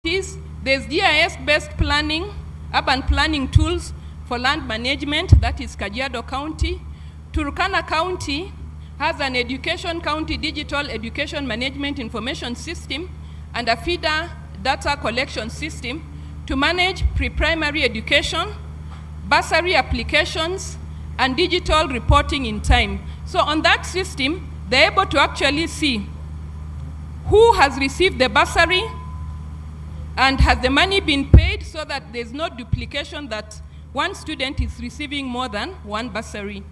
counties, there's GIS-based planning, urban planning tools for land management, that is Kajiado County. Turkana County has an education county digital education management information system and a feeder data collection system to manage pre-primary education, bursary applications, and digital reporting in time. So on that system, they're able to actually see who has received the bursary and has the money been paid, so that there's no duplication that one student is receiving more than one bursary.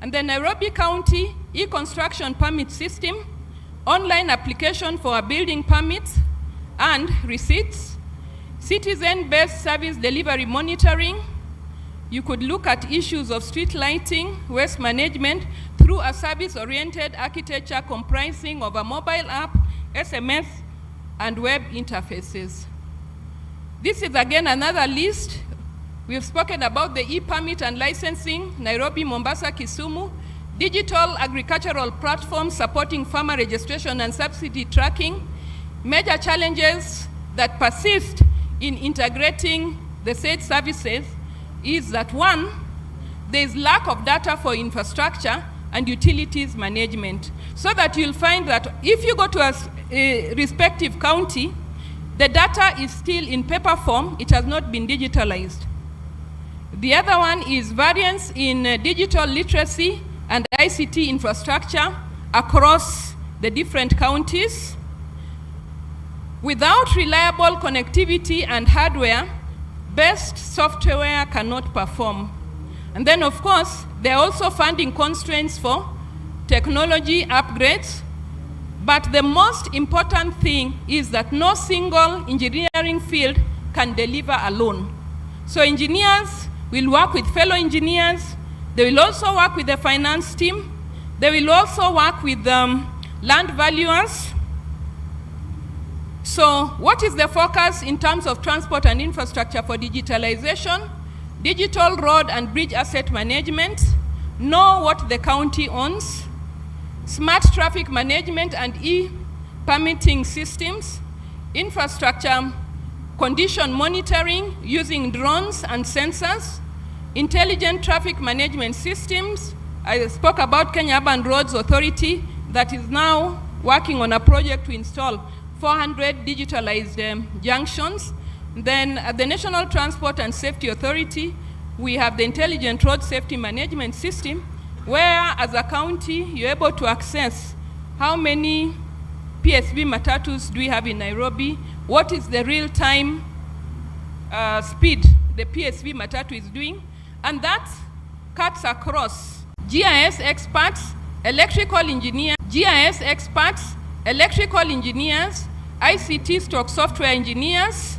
And the Nairobi County e-construction permit system, online application for a building permit and receipts, citizen-based service delivery monitoring. You could look at issues of street lighting, waste management through a service-oriented architecture comprising of a mobile app, SMS, and web interfaces. This is again another list. We've spoken about the e-permit and licensing, Nairobi, Mombasa, Kisumu, digital agricultural platforms supporting farmer registration and subsidy tracking. Major challenges that persist in integrating the said services is that, one, there is lack of data for infrastructure and utilities management. So that you'll find that if you go to a respective county, the data is still in paper form, it has not been digitalized. The other one is variance in digital literacy and ICT infrastructure across the different counties. Without reliable connectivity and hardware, best software cannot perform. And then, of course, there are also funding constraints for technology upgrades. But the most important thing is that no single engineering field can deliver alone. So engineers will work with fellow engineers. They will also work with the finance team. They will also work with land valuers. So what is the focus in terms of transport and infrastructure for digitalization? Digital road and bridge asset management. Know what the county owns. Smart traffic management and e-permitting systems. Infrastructure condition monitoring using drones and sensors. Intelligent traffic management systems. I spoke about Kenya Urban Roads Authority that is now working on a project to install 400 digitalized junctions. Then at the National Transport and Safety Authority, we have the Intelligent Road Safety Management System, where as a county, you're able to access how many PSV matatus do we have in Nairobi, what is the real-time speed the PSV matatu is doing, and that cuts across GIS experts, electrical engineers, ICT software engineers.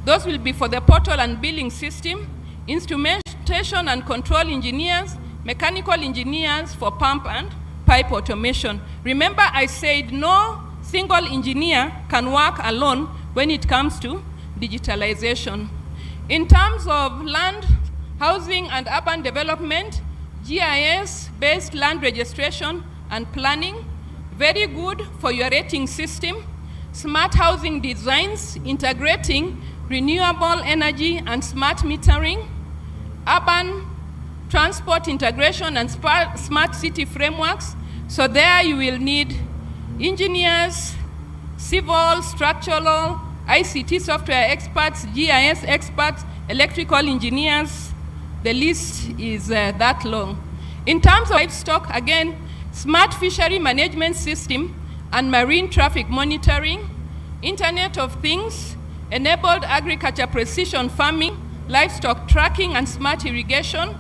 Those will be for the portal and billing system, instrumentation and control engineers, mechanical engineers for pump and pipe automation. Remember, I said no single engineer can work alone when it comes to digitalization. In terms of land, housing, and urban development, GIS-based land registration and planning, very good for your rating system. Smart housing designs, integrating renewable energy and smart metering. Urban transport integration and smart city frameworks. So there you will need engineers, civil, structural, ICT software experts, GIS experts, electrical engineers. The list is that long. In terms of livestock, again, smart fishery management system and marine traffic monitoring, Internet of Things, enabled agriculture precision farming, livestock tracking and smart irrigation,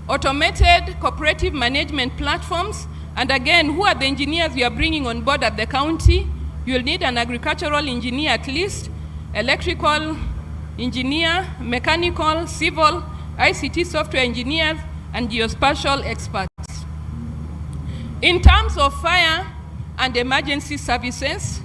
automated cooperative management platforms. And again, who are the engineers you are bringing on board at the county? You'll need an agricultural engineer at least, electrical engineer, mechanical, civil, ICT software engineers, and geospatial experts. In terms of fire and emergency services,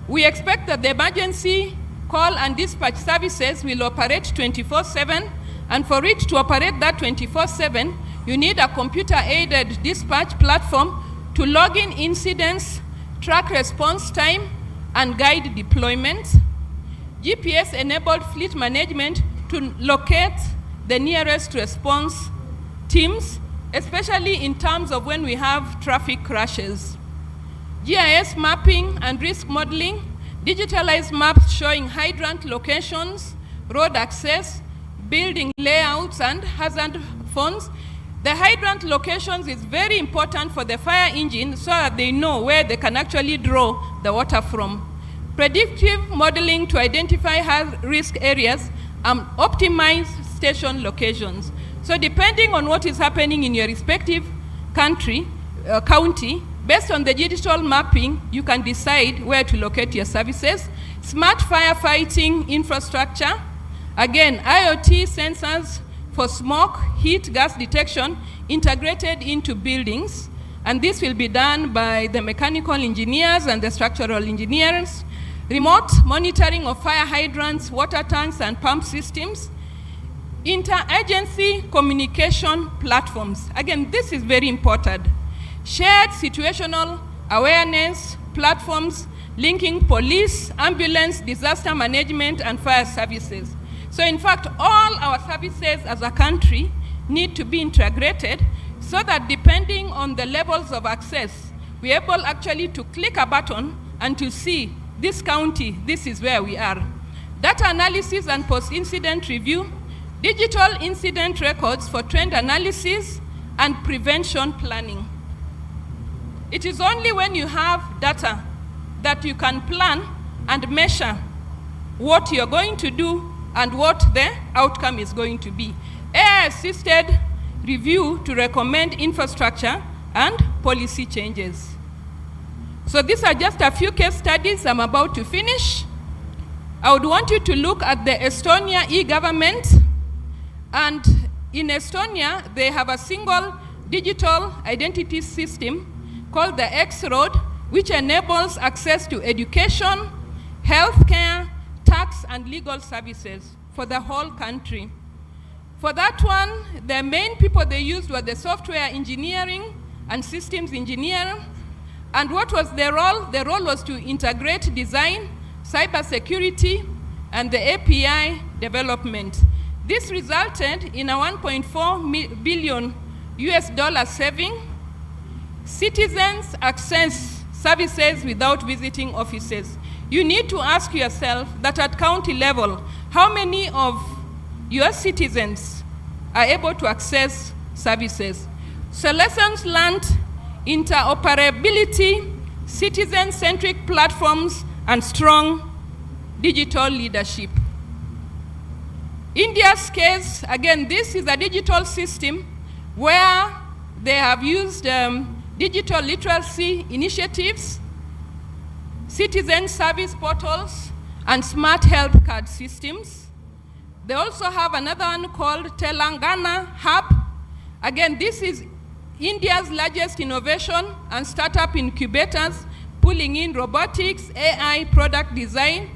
we expect that the emergency call and dispatch services will operate 24/7, and for it to operate that 24/7, you need a computer-aided dispatch platform to log in incidents, track response time, and guide deployment. GPS-enabled fleet management to locate the nearest response teams, especially in terms of when we have traffic crashes. GIS mapping and risk modeling, digitalized maps showing hydrant locations, road access, building layouts, and hazard phones. The hydrant locations is very important for the fire engine so that they know where they can actually draw the water from. Predictive modeling to identify high-risk areas and optimize station locations. So depending on what is happening in your respective county, based on the digital mapping, you can decide where to locate your services. Smart firefighting infrastructure. Again, IoT sensors for smoke, heat, gas detection integrated into buildings. And this will be done by the mechanical engineers and the structural engineers. Remote monitoring of fire hydrants, water tanks, and pump systems. Interagency communication platforms. Again, this is very important. Shared situational awareness platforms linking police, ambulance, disaster management, and fire services. So in fact, all our services as a country need to be integrated so that depending on the levels of access, we're able actually to click a button and to see this county, this is where we are. Data analysis and post-incident review, digital incident records for trend analysis and prevention planning. It is only when you have data that you can plan and measure what you're going to do and what the outcome is going to be. AI-assisted review to recommend infrastructure and policy changes. So these are just a few case studies I'm about to finish. I would want you to look at the Estonia e-government. And in Estonia, they have a single digital identity system called the X-Road, which enables access to education, healthcare, tax, and legal services for the whole country. For that one, the main people they used were the software engineering and systems engineering. And what was their role? Their role was to integrate design, cybersecurity, and the API development. This resulted in a $1.4 billion US saving. Citizens access services without visiting offices. You need to ask yourself that at county level, how many of your citizens are able to access services? So lessons learned: interoperability, citizen-centric platforms, and strong digital leadership. India's case, again, this is a digital system where they have used digital literacy initiatives, citizen service portals, and smart health card systems. They also have another one called Telangana Hub. Again, this is India's largest innovation and startup incubators, pulling in robotics, AI, product design,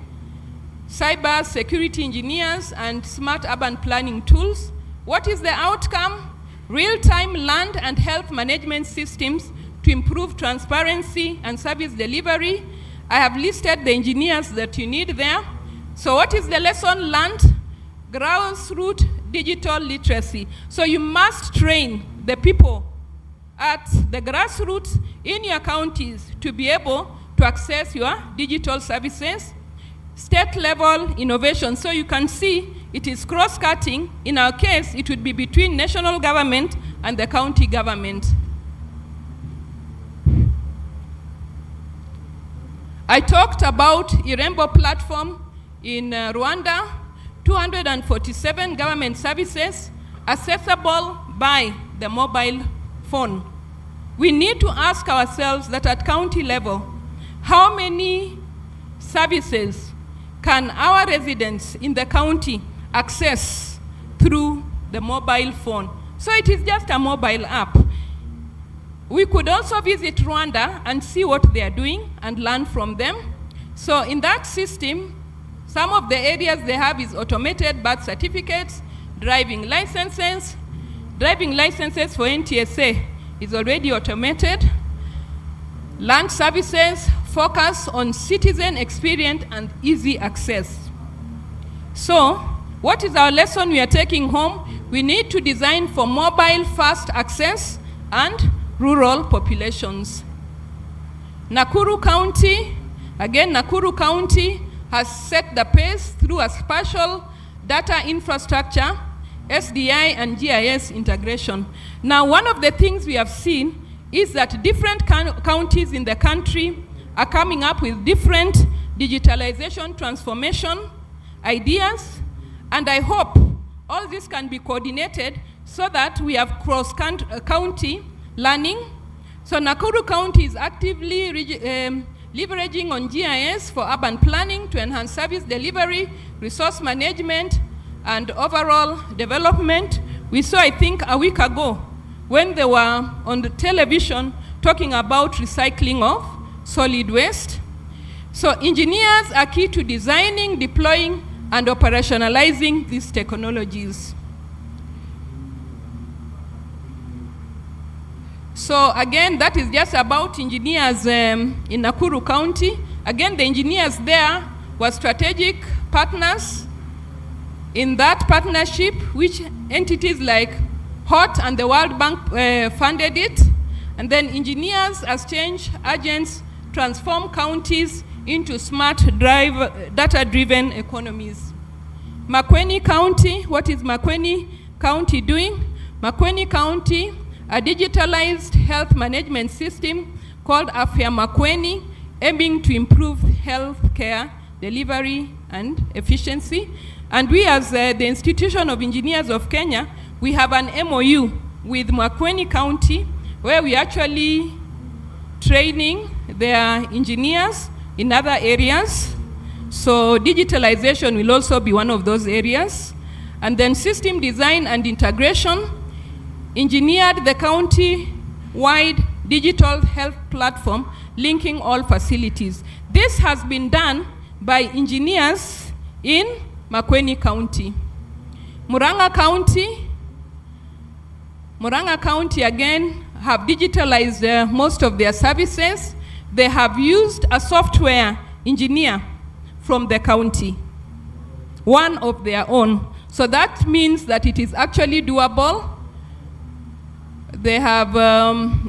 cyber security engineers, and smart urban planning tools. What is the outcome? Real-time land and health management systems to improve transparency and service delivery. I have listed the engineers that you need there. So what is the lesson learned? Grassroots digital literacy. So you must train the people at the grassroots in your counties to be able to access your digital services. State level innovation. So you can see it is cross-cutting. In our case, it would be between national government and the county government. I talked about Irembo platform in Rwanda, 247 government services accessible by the mobile phone. We need to ask ourselves that at county level, how many services can our residents in the county access through the mobile phone? So it is just a mobile app. We could also visit Rwanda and see what they are doing and learn from them. So in that system, some of the areas they have is automated birth certificates, driving licenses. Driving licenses for NTSA is already automated. Land services focus on citizen experience and easy access. So, what is our lesson we are taking home? We need to design for mobile fast access and rural populations. Nakuru County, again, Nakuru County has set the pace through a spatial data infrastructure, SDI and GIS integration. Now, one of the things we have seen is that different counties in the country are coming up with different digitalization transformation ideas, and I hope all this can be coordinated so that we have cross-county learning. So Nakuru County is actively leveraging on GIS for urban planning to enhance service delivery, resource management, and overall development. We saw, I think, a week ago when they were on the television talking about recycling of solid waste. So engineers are key to designing, deploying, and operationalizing these technologies. So again, that is just about engineers in Nakuru County. Again, the engineers there were strategic partners. In that partnership, which entities like HOT and the World Bank funded it. And then engineers as change agents transform counties into smart data-driven economies. Makueni County, what is Makueni County doing? Makueni County, a digitalized health management system called Afya Makueni, aiming to improve health care delivery and efficiency. And we as the Institution of Engineers of Kenya, we have an MOU with Makueni County where we actually training their engineers in other areas. So digitalization will also be one of those areas. And then system design and integration, engineered the county-wide digital health platform linking all facilities. This has been done by engineers in Makueni County. Murang'a County again have digitalized most of their services. They have used a software engineer from the county, one of their own. So that means that it is actually doable. They have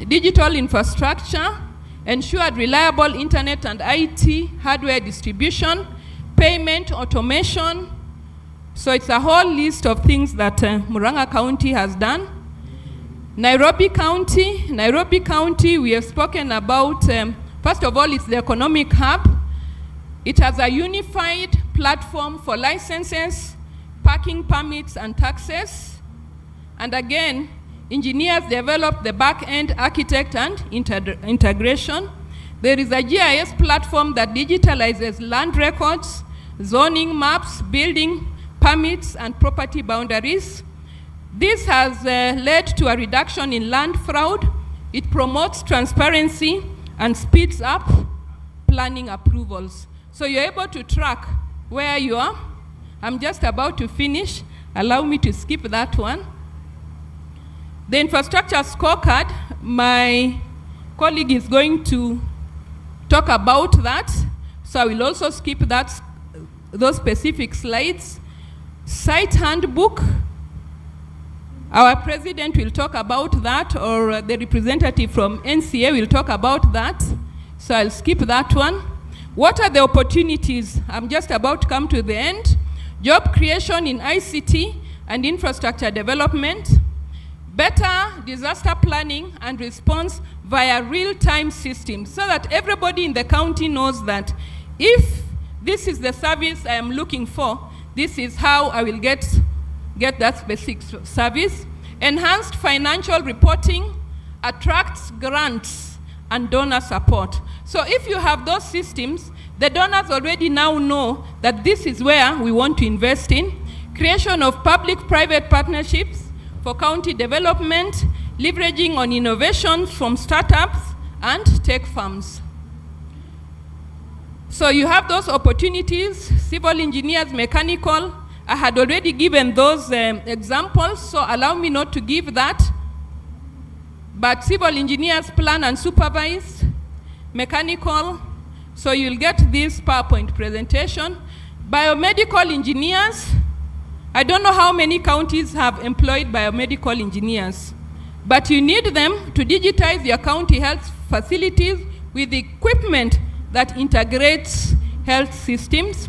digital infrastructure, ensured reliable internet and IT hardware distribution, payment automation. So it's a whole list of things that Murang'a County has done. Nairobi County, we have spoken about, first of all, it's the economic hub. It has a unified platform for licenses, parking permits, and taxes. And again, engineers developed the back-end architect and integration. There is a GIS platform that digitalizes land records, zoning maps, building permits, and property boundaries. This has led to a reduction in land fraud. It promotes transparency and speeds up planning approvals. So you're able to track where you are. I'm just about to finish. Allow me to skip that one. The infrastructure scorecard, my colleague is going to talk about that. So I will also skip those specific slides. Site handbook, our president will talk about that, or the representative from NCA will talk about that. So I'll skip that one. What are the opportunities? I'm just about to come to the end. Job creation in ICT and infrastructure development. Better disaster planning and response via real-time systems so that everybody in the county knows that if this is the service I am looking for, this is how I will get that specific service. Enhanced financial reporting attracts grants and donor support. So if you have those systems, the donors already now know that this is where we want to invest in. Creation of public-private partnerships for county development, leveraging on innovations from startups and tech firms. So you have those opportunities, civil engineers, mechanical. I had already given those examples, so allow me not to give that. But civil engineers plan and supervise, mechanical, so you'll get this PowerPoint presentation. Biomedical engineers. I don't know how many counties have employed biomedical engineers, but you need them to digitize your county health facilities with equipment that integrates health systems,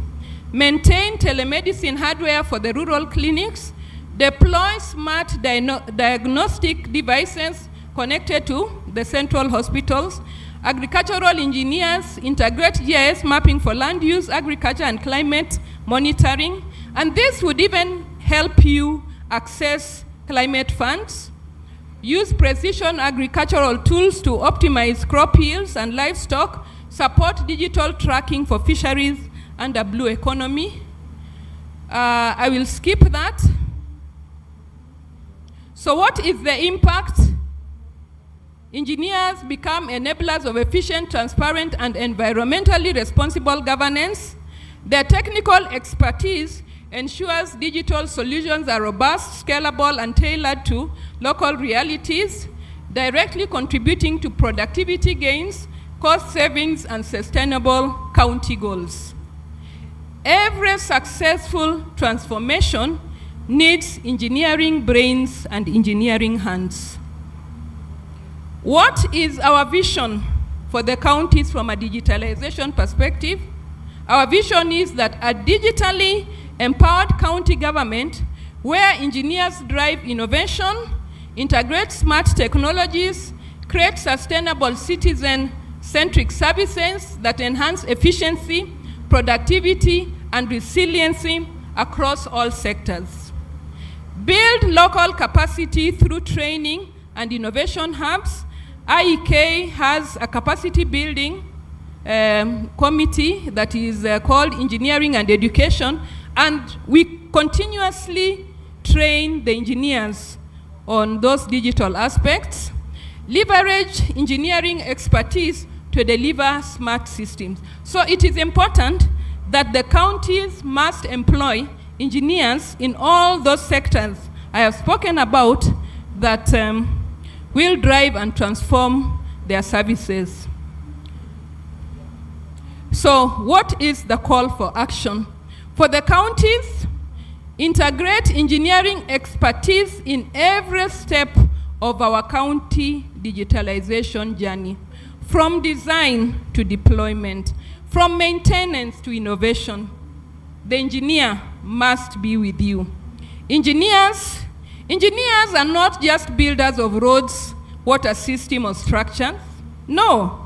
maintain telemedicine hardware for the rural clinics, deploy smart diagnostic devices connected to the central hospitals. Agricultural engineers integrate GIS mapping for land use, agriculture, and climate monitoring. And this would even help you access climate funds. Use precision agricultural tools to optimize crop yields and livestock. Support digital tracking for fisheries and the blue economy. I will skip that. So what is the impact? Engineers become enablers of efficient, transparent, and environmentally responsible governance. Their technical expertise ensures digital solutions are robust, scalable, and tailored to local realities, directly contributing to productivity gains, cost savings, and sustainable county goals. Every successful transformation needs engineering brains and engineering hands. What is our vision for the counties from a digitalization perspective? Our vision is that a digitally empowered county government where engineers drive innovation, integrate smart technologies, create sustainable citizen-centric services that enhance efficiency, productivity, and resiliency across all sectors. Build local capacity through training and innovation hubs. IEK has a capacity building committee that is called Engineering and Education, and we continuously train the engineers on those digital aspects. Leverage engineering expertise to deliver smart systems. So it is important that the counties must employ engineers in all those sectors I have spoken about that will drive and transform their services. So what is the call for action? For the counties, integrate engineering expertise in every step of our county digitalization journey, from design to deployment, from maintenance to innovation. The engineer must be with you. Engineers are not just builders of roads, water system, or structures. No,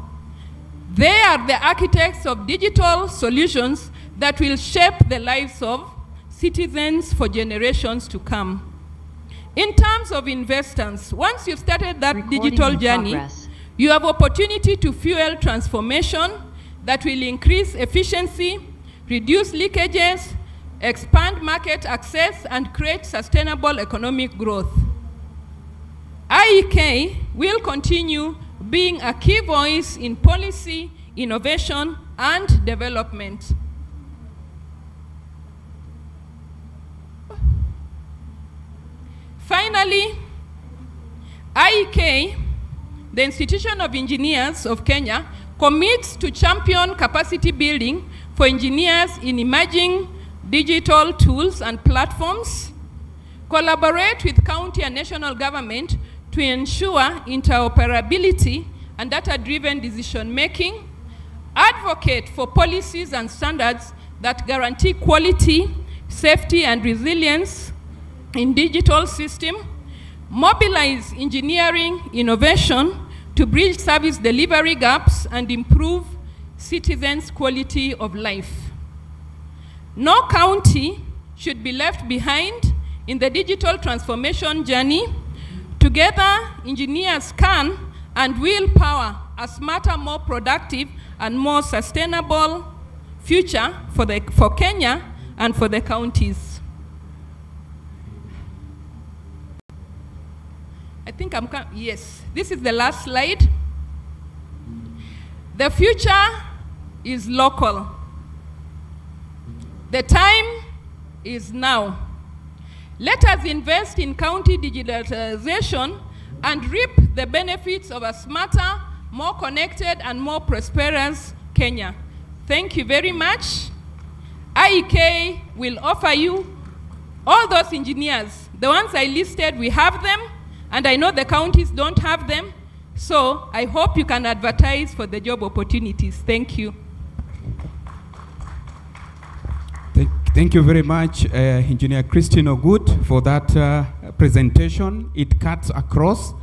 they are the architects of digital solutions that will shape the lives of citizens for generations to come. In terms of investors, once you've started that digital journey, you have opportunity to fuel transformation that will increase efficiency, reduce leakages, expand market access, and create sustainable economic growth. IEK will continue being a key voice in policy, innovation, and development. Finally, IEK, the Institution of Engineers of Kenya, commits to champion capacity building for engineers in emerging digital tools and platforms, collaborate with county and national government to ensure interoperability and data-driven decision-making, advocate for policies and standards that guarantee quality, safety, and resilience in digital system, mobilize engineering innovation to bridge service delivery gaps and improve citizens' quality of life. No county should be left behind in the digital transformation journey. Together, engineers can and will power a smarter, more productive, and more sustainable future for Kenya and for the counties. I think yes, this is the last slide. The future is local. The time is now. Let us invest in county digitalization and reap the benefits of a smarter, more connected, and more prosperous Kenya. Thank you very much. IEK will offer you all those engineers. The ones I listed, we have them, and I know the counties don't have them. So I hope you can advertise for the job opportunities. Thank you. Thank you very much, Engineer Christine Ogut, for that presentation. It cuts across,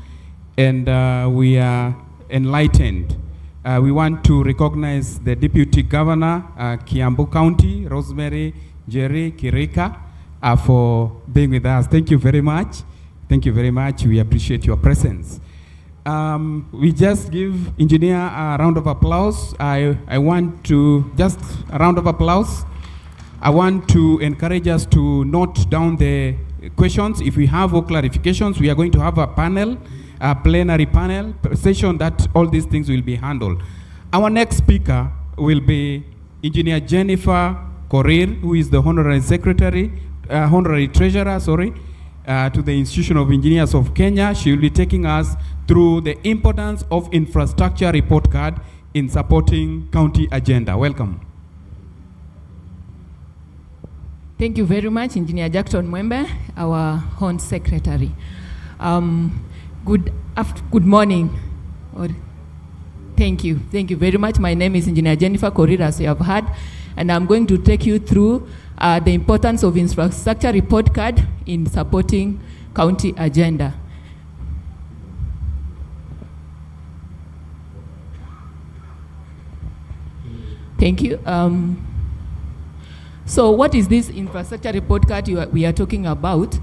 and we are enlightened. We want to recognize the Deputy Governor, Kiambu County, Rosemary Jerry Kirika, for being with us. Thank you very much. Thank you very much. We appreciate your presence. We just give engineer a round of applause. I want to, just a round of applause. I want to encourage us to note down the questions. If we have all clarifications, we are going to have a panel, a plenary panel session that all these things will be handled. Our next speaker will be Engineer Jennifer Korir, who is the Honorary Secretary, Honorary Treasurer, to the Institution of Engineers of Kenya. She will be taking us through the importance of infrastructure report card in supporting county agenda. Welcome. Thank you very much, Engineer Jackson Mwembe, our Home Secretary. Good morning. Thank you very much. My name is Engineer Jennifer Korir, as you have heard, and I'm going to take you through the importance of infrastructure report card in supporting county agenda. Thank you. So what is this infrastructure report card we are talking about?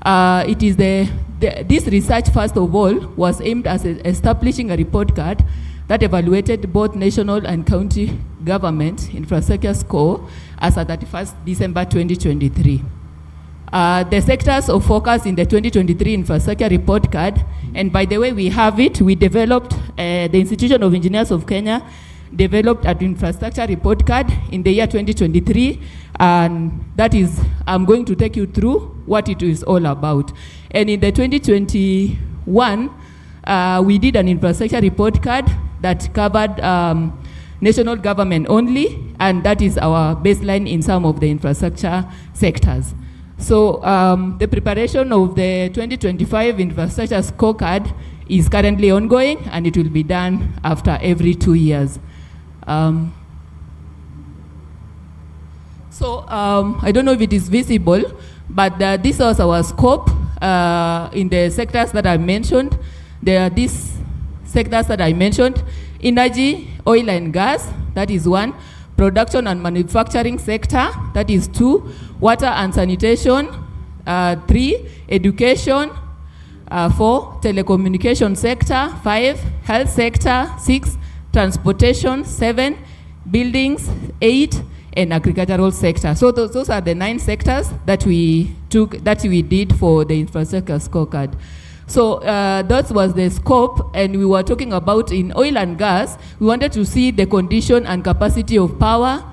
It is this research, first of all, was aimed at establishing a report card that evaluated both national and county government infrastructure score as at 31st December 2023. The sectors of focus in the 2023 infrastructure report card, and by the way, we have it, we developed, the Institution of Engineers of Kenya developed an infrastructure report card in the year 2023, and that is, I'm going to take you through what it is all about. And in the 2021, we did an infrastructure report card that covered national government only, and that is our baseline in some of the infrastructure sectors. So the preparation of the 2025 infrastructure scorecard is currently ongoing, and it will be done after every 2 years. I don't know if it is visible, but this was our scope in the sectors that I mentioned. There are these sectors that I mentioned: energy, oil and gas, that is 1; production and manufacturing sector, that is 2; water and sanitation, 3; education, 4; telecommunication sector, 5; health sector, 6; transportation, 7; buildings, 8; and agricultural sector. So those are the 9 sectors that we did for the infrastructure scorecard. So that was the scope, and we were talking about in oil and gas, we wanted to see the condition and capacity of power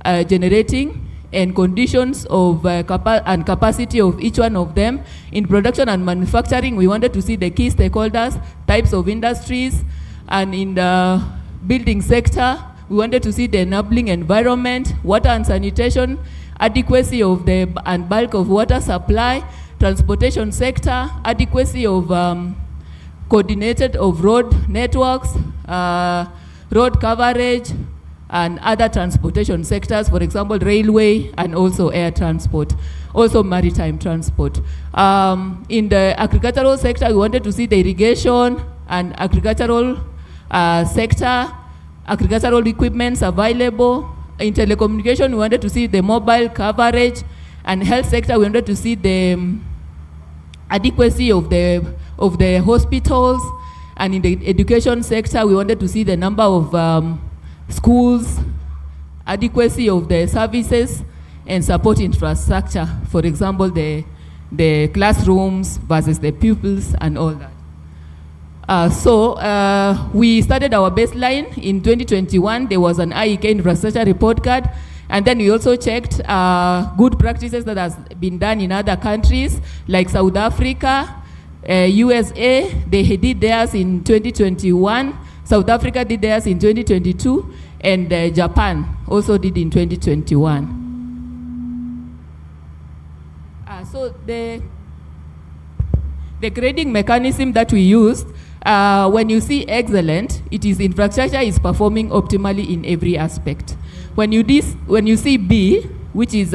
generating, and conditions of and capacity of each one of them. In production and manufacturing, we wanted to see the key stakeholders, types of industries, and in the building sector, we wanted to see the enabling environment, water and sanitation, adequacy of the and bulk of water supply, transportation sector, adequacy of coordinated of road networks, road coverage, and other transportation sectors, for example, railway and also air transport, also maritime transport. In the agricultural sector, we wanted to see the irrigation and agricultural sector, agricultural equipments available. In telecommunication, we wanted to see the mobile coverage, and health sector, we wanted to see the adequacy of the hospitals, and in the education sector, we wanted to see the number of schools, adequacy of the services, and support infrastructure, for example, the classrooms versus the pupils and all that. We started our baseline in 2021. There was an IEK infrastructure report card, and then we also checked good practices that has been done in other countries like South Africa, USA. They did theirs in 2021. South Africa did theirs in 2022, and Japan also did in 2021. So the grading mechanism that we used, when you see excellent, it is infrastructure is performing optimally in every aspect. When you see B, which is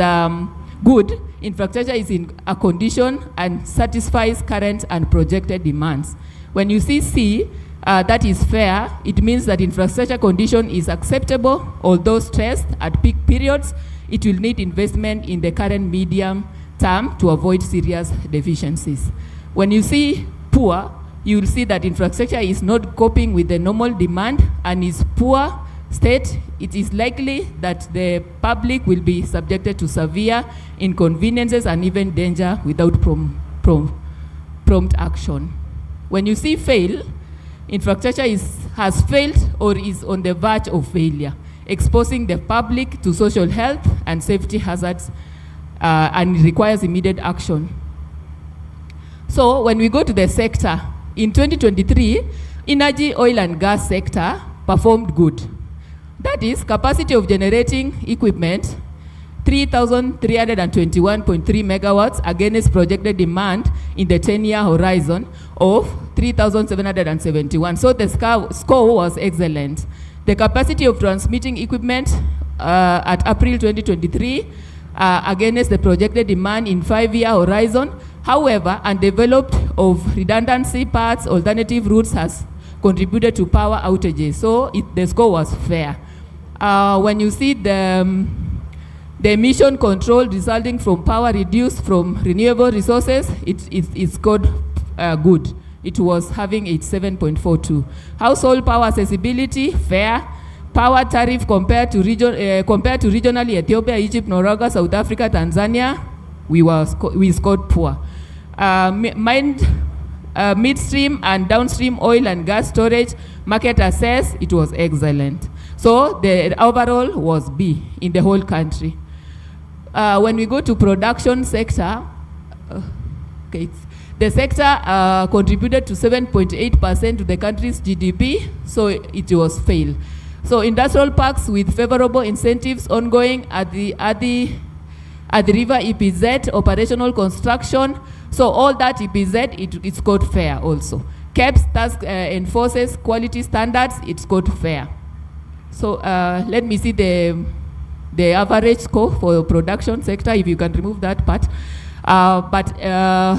good, infrastructure is in a condition and satisfies current and projected demands. When you see C, that is fair, it means that infrastructure condition is acceptable, although stressed at peak periods, it will need investment in the current medium term to avoid serious deficiencies. When you see poor, you will see that infrastructure is not coping with the normal demand and is poor state. It is likely that the public will be subjected to severe inconveniences and even danger without prompt action. When you see fail, infrastructure has failed or is on the verge of failure, exposing the public to social health and safety hazards, and requires immediate action. So when we go to the sector, in 2023, energy, oil and gas sector performed good. That is, capacity of generating equipment, 3,321.3 megawatts against projected demand in the 10-year horizon of 3,771. So the score was excellent. The capacity of transmitting equipment at April 2023 against the projected demand in 5-year horizon. However, undeveloped of redundancy parts, alternative routes has contributed to power outages. So the score was fair. When you see the emission control resulting from power reduced from renewable resources, it scored good. It was having a 7.42. Household power accessibility, fair. Power tariff compared to regionally Ethiopia, Egypt, Norway, South Africa, Tanzania, we scored poor. Midstream and downstream oil and gas storage market access, it was excellent. So the overall was B in the whole country. When we go to production sector, the sector contributed to 7.8% to the country's GDP, so it was fail. So industrial parks with favorable incentives ongoing at the River EPZ, operational construction. So all that EPZ, it scored fair also. KEBS task enforces quality standards, it scored fair. So let me see the average score for the production sector, if you can remove that part.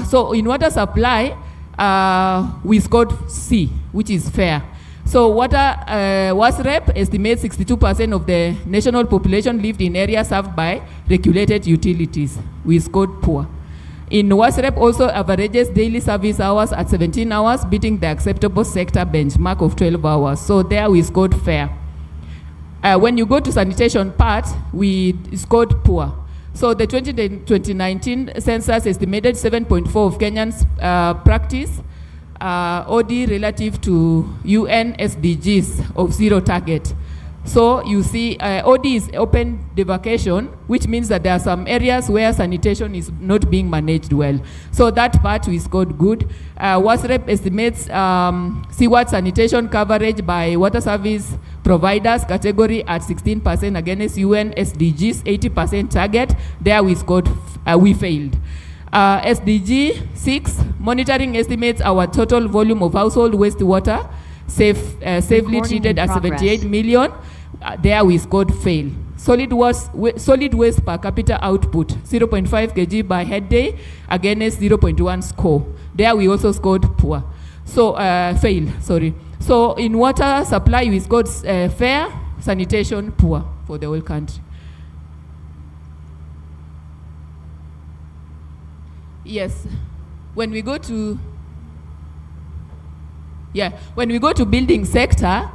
So in water supply, we scored C, which is fair. So WASREP estimates 62% of the national population lived in areas served by regulated utilities. We scored poor. In WASREP also averages daily service hours at 17 hours, beating the acceptable sector benchmark of 12 hours. So there we scored fair. When you go to sanitation part, we scored poor. So the 2019 census estimated 7.4 of Kenyans practice OD relative to UN SDGs of zero target. So you see OD is open defecation, which means that there are some areas where sanitation is not being managed well. So that part we scored good. WASREP estimates seaward sanitation coverage by water service providers category at 16% against UN SDGs 80% target. There we scored, we failed. SDG 6, monitoring estimates our total volume of household wastewater safely treated at 78 million. There we scored fail. Solid waste per capita output, 0.5 kg by head day against 0.1 score. There we also scored poor. So fail, sorry. So in water supply we scored fair, sanitation poor for the whole country. Yes, when we go to building sector,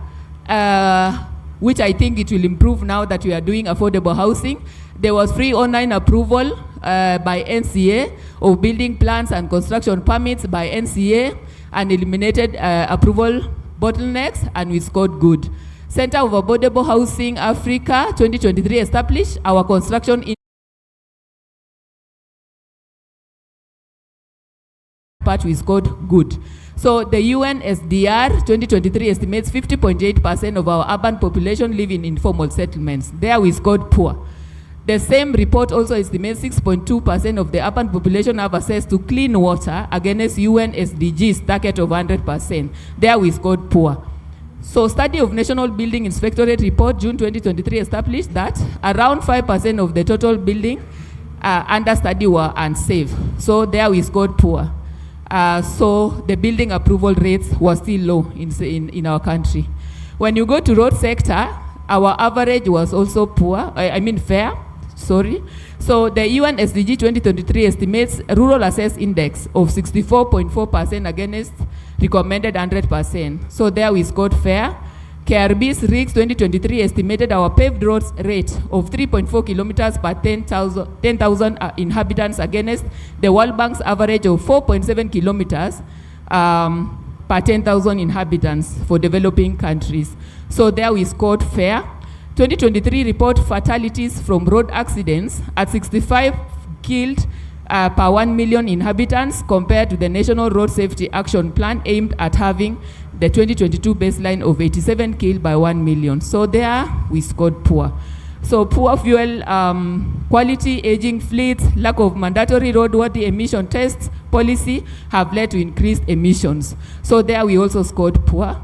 which I think it will improve now that we are doing affordable housing. There was free online approval by NCA of building plans and construction permits by NCA and eliminated approval bottlenecks, and we scored good. Center of Affordable Housing Africa 2023 established our construction in part we scored good. So the UN SDR 2023 estimates 50.8% of our urban population live in informal settlements. There we scored poor. The same report also estimates 6.2% of the urban population have access to clean water against UN SDGs target of 100%. There we scored poor. So study of National Building Inspectorate report June 2023 established that around 5% of the total building under study were unsafe. So there we scored poor. So the building approval rates were still low in our country. When you go to road sector, our average was also poor, fair, sorry. So the UN SDG 2023 estimates rural access index of 64.4% against recommended 100%. So there we scored fair. KRB's RIGS 2023 estimated our paved roads rate of 3.4 kilometers per 10,000 inhabitants against the World Bank's average of 4.7 kilometers per 10,000 inhabitants for developing countries. So there we scored fair. 2023 report fatalities from road accidents at 65 killed per 1 million inhabitants compared to the National Road Safety Action Plan aimed at having the 2022 baseline of 87 killed by 1 million. So there we scored poor. So poor fuel quality, aging fleets, lack of mandatory roadworthy emission tests policy have led to increased emissions. So there we also scored poor.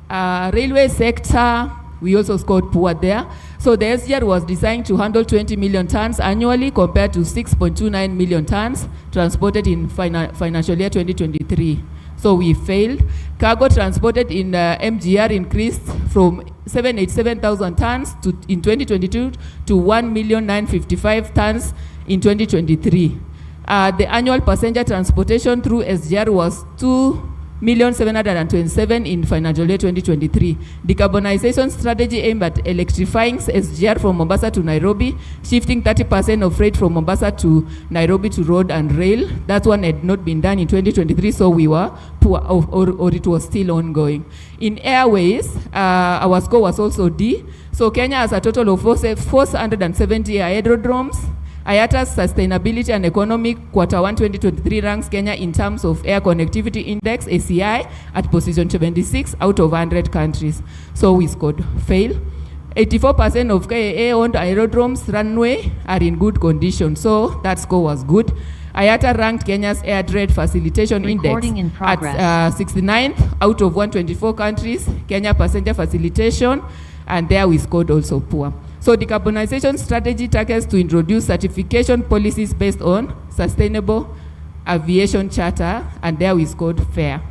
Railway sector, we also scored poor there. So the SGR was designed to handle 20 million tons annually compared to 6.29 million tons transported in financial year 2023. So we failed. Cargo transported in MGR increased from 787,000 tons in 2022 to 1,955,000 tons in 2023. The annual passenger transportation through SGR was 2,727,000 in financial year 2023. Decarbonization strategy aimed at electrifying SGR from Mombasa to Nairobi, shifting 30% of freight from Mombasa to Nairobi to road and rail. That one had not been done in 2023, so we were poor, or it was still ongoing. In airways, our score was also D. So Kenya has a total of 470 aerodromes. IATA's Sustainability and Economic Q1 2023 ranks Kenya in terms of Air Connectivity Index, ACI, at position 76 out of 100 countries. So we scored fail. 84% of KAA-owned aerodromes runway are in good condition, so that score was good. IATA ranked Kenya's Air Trade Facilitation Index at 69th out of 124 countries, Kenya Passenger Facilitation, and there we scored also poor. So decarbonization strategy targets to introduce certification policies based on sustainable aviation charter, and there we scored fair.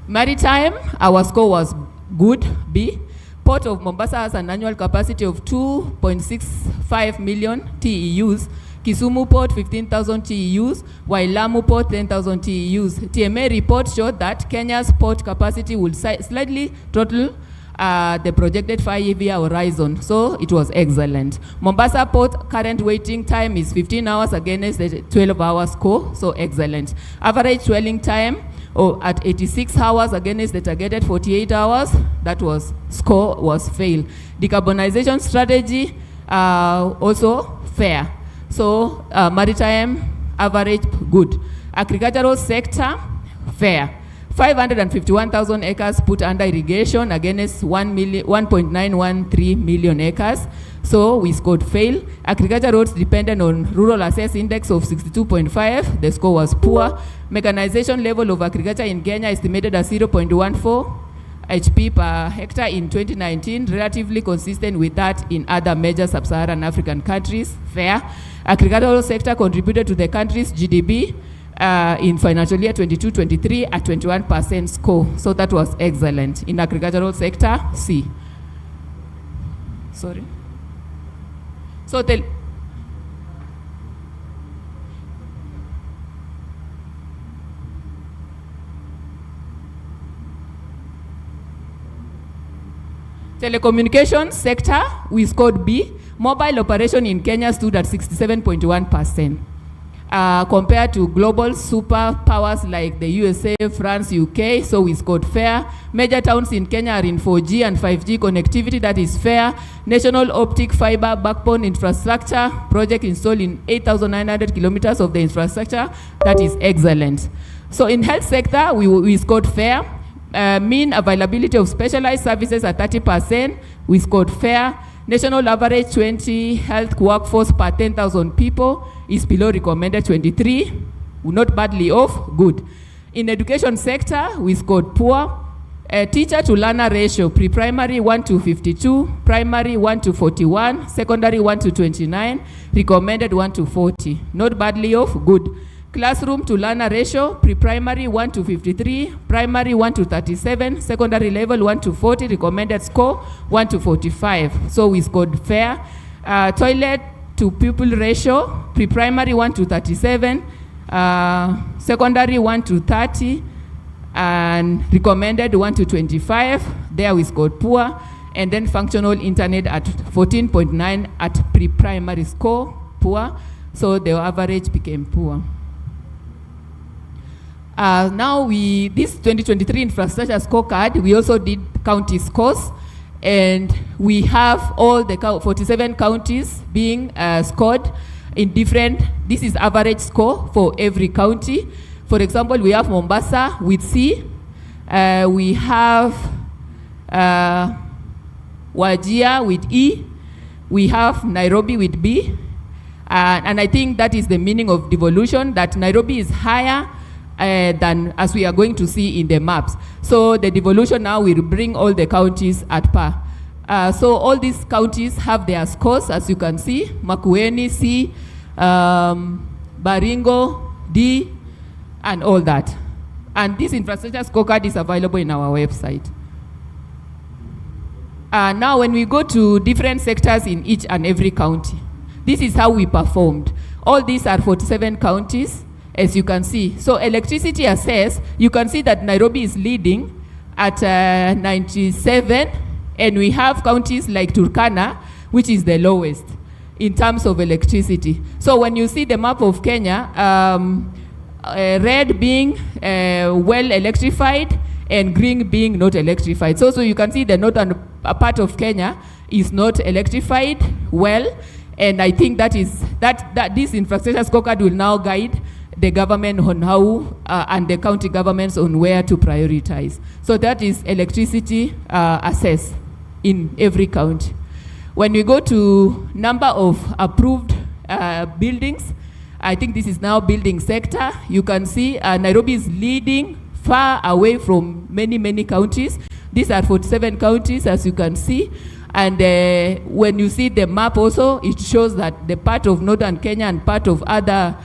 Maritime, our score was good, B. Port of Mombasa has an annual capacity of 2.65 million TEUs. Kisumu Port 15,000 TEUs, while Lamu Port 10,000 TEUs. TMA report showed that Kenya's port capacity will slightly throttle the projected 5-year horizon, so it was excellent. Mombasa Port current waiting time is 15 hours against the 12-hour score, so excellent. Average dwelling time at 86 hours against the targeted 48 hours, that was score was fail. Decarbonization strategy also fair. So maritime average good. Agricultural sector fair. 551,000 acres put under irrigation against 1.913 million acres. So we scored fail. Agriculture roads dependent on rural access index of 62.5. The score was poor. Mechanization level of agriculture in Kenya estimated as 0.14 HP per hectare in 2019, relatively consistent with that in other major sub-Saharan African countries. Fair. Agricultural sector contributed to the country's GDP in financial year 22-23 at 21% score. So that was excellent. In agricultural sector, C. Sorry. So telecommunications sector, we scored B. Mobile operation in Kenya stood at 67.1%. Compared to global superpowers like the USA, France, UK, so we scored fair. Major towns in Kenya are in 4G and 5G connectivity, that is fair. National optic fiber backbone infrastructure project installed in 8,900 kilometers of the infrastructure, that is excellent. So in health sector, we scored fair. Mean availability of specialized services at 30%. We scored fair. National average 20 health workforce per 10,000 people is below recommended 23. We're not badly off, good. In education sector, we scored poor. Teacher to learner ratio, pre-primary 1 to 52, primary 1 to 41, secondary 1 to 29, recommended 1 to 40. Not badly off, good. Classroom to learner ratio, pre-primary 1 to 53, primary 1 to 37, secondary level 1 to 40, recommended score 1 to 45. So we scored fair. Toilet to pupil ratio, pre-primary 1 to 37, secondary 1 to 30, and recommended 1 to 25. There we scored poor. And then functional internet at 14.9 at pre-primary score, poor. So the average became poor. Now this 2023 infrastructure scorecard, we also did county scores, and we have all the 47 counties being scored in different, this is average score for every county. For example, we have Mombasa with C, we have Wajir with E, we have Nairobi with B, and I think that is the meaning of devolution, that Nairobi is higher than as we are going to see in the maps. So the devolution now will bring all the counties at par. So all these counties have their scores, as you can see. Makueni, C, Baringo, D, and all that. And this infrastructure scorecard is available in our website. Now when we go to different sectors in each and every county, this is how we performed. All these are 47 counties, as you can see. So electricity access, you can see that Nairobi is leading at 97, and we have counties like Turkana, which is the lowest in terms of electricity. So when you see the map of Kenya, red being well electrified and green being not electrified. So you can see the northern part of Kenya is not electrified well, and I think that this infrastructure scorecard will now guide the government on how and the county governments on where to prioritize. So that is electricity access in every county. When we go to number of approved buildings, I think this is now building sector. You can see Nairobi is leading far away from many counties. These are 47 counties, as you can see. And when you see the map also, it shows that the part of northern Kenya and part of other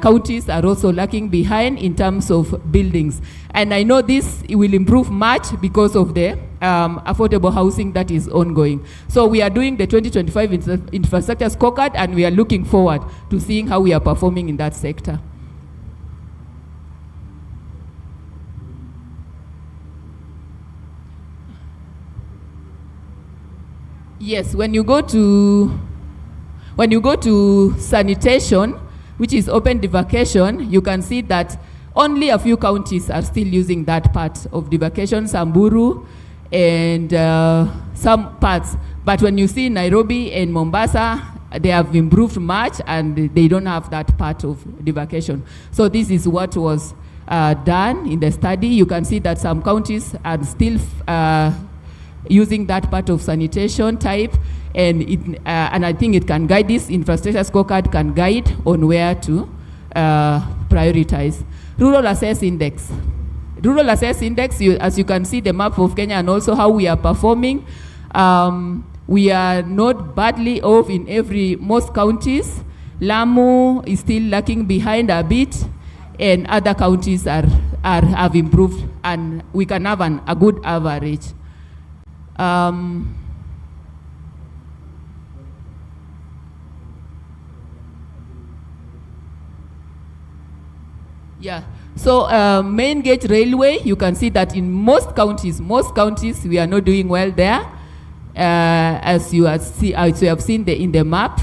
counties are also lagging behind in terms of buildings. And I know this will improve much because of the affordable housing that is ongoing. So we are doing the 2025 infrastructure scorecard, and we are looking forward to seeing how we are performing in that sector. Yes, when you go to sanitation, which is open defecation, you can see that only a few counties are still using that part of defecation, Samburu and some parts. But when you see Nairobi and Mombasa, they have improved much and they don't have that part of defecation. So this is what was done in the study. You can see that some counties are still using that part of sanitation type, and I think it can guide, this infrastructure scorecard can guide on where to prioritize. Rural Access Index. Rural Access Index, as you can see the map of Kenya and also how we are performing, we are not badly off in most counties. Lamu is still lagging behind a bit, and other counties have improved, and we can have a good average. Yeah, so main gauge railway, you can see that in most counties we are not doing well there, as you have seen in the map.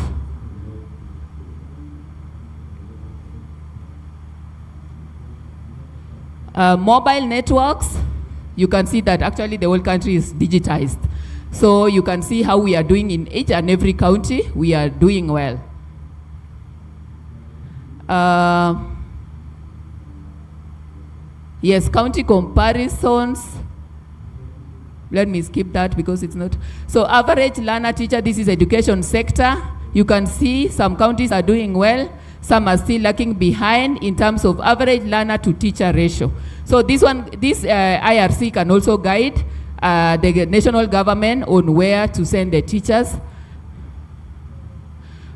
Mobile networks, you can see that actually the whole country is digitized. So you can see how we are doing in each and every county. We are doing well. Yes, county comparisons. Let me skip that because it's not. So average learner teacher, this is education sector. You can see some counties are doing well, some are still lagging behind in terms of average learner to teacher ratio. So this IRC can also guide the national government on where to send the teachers.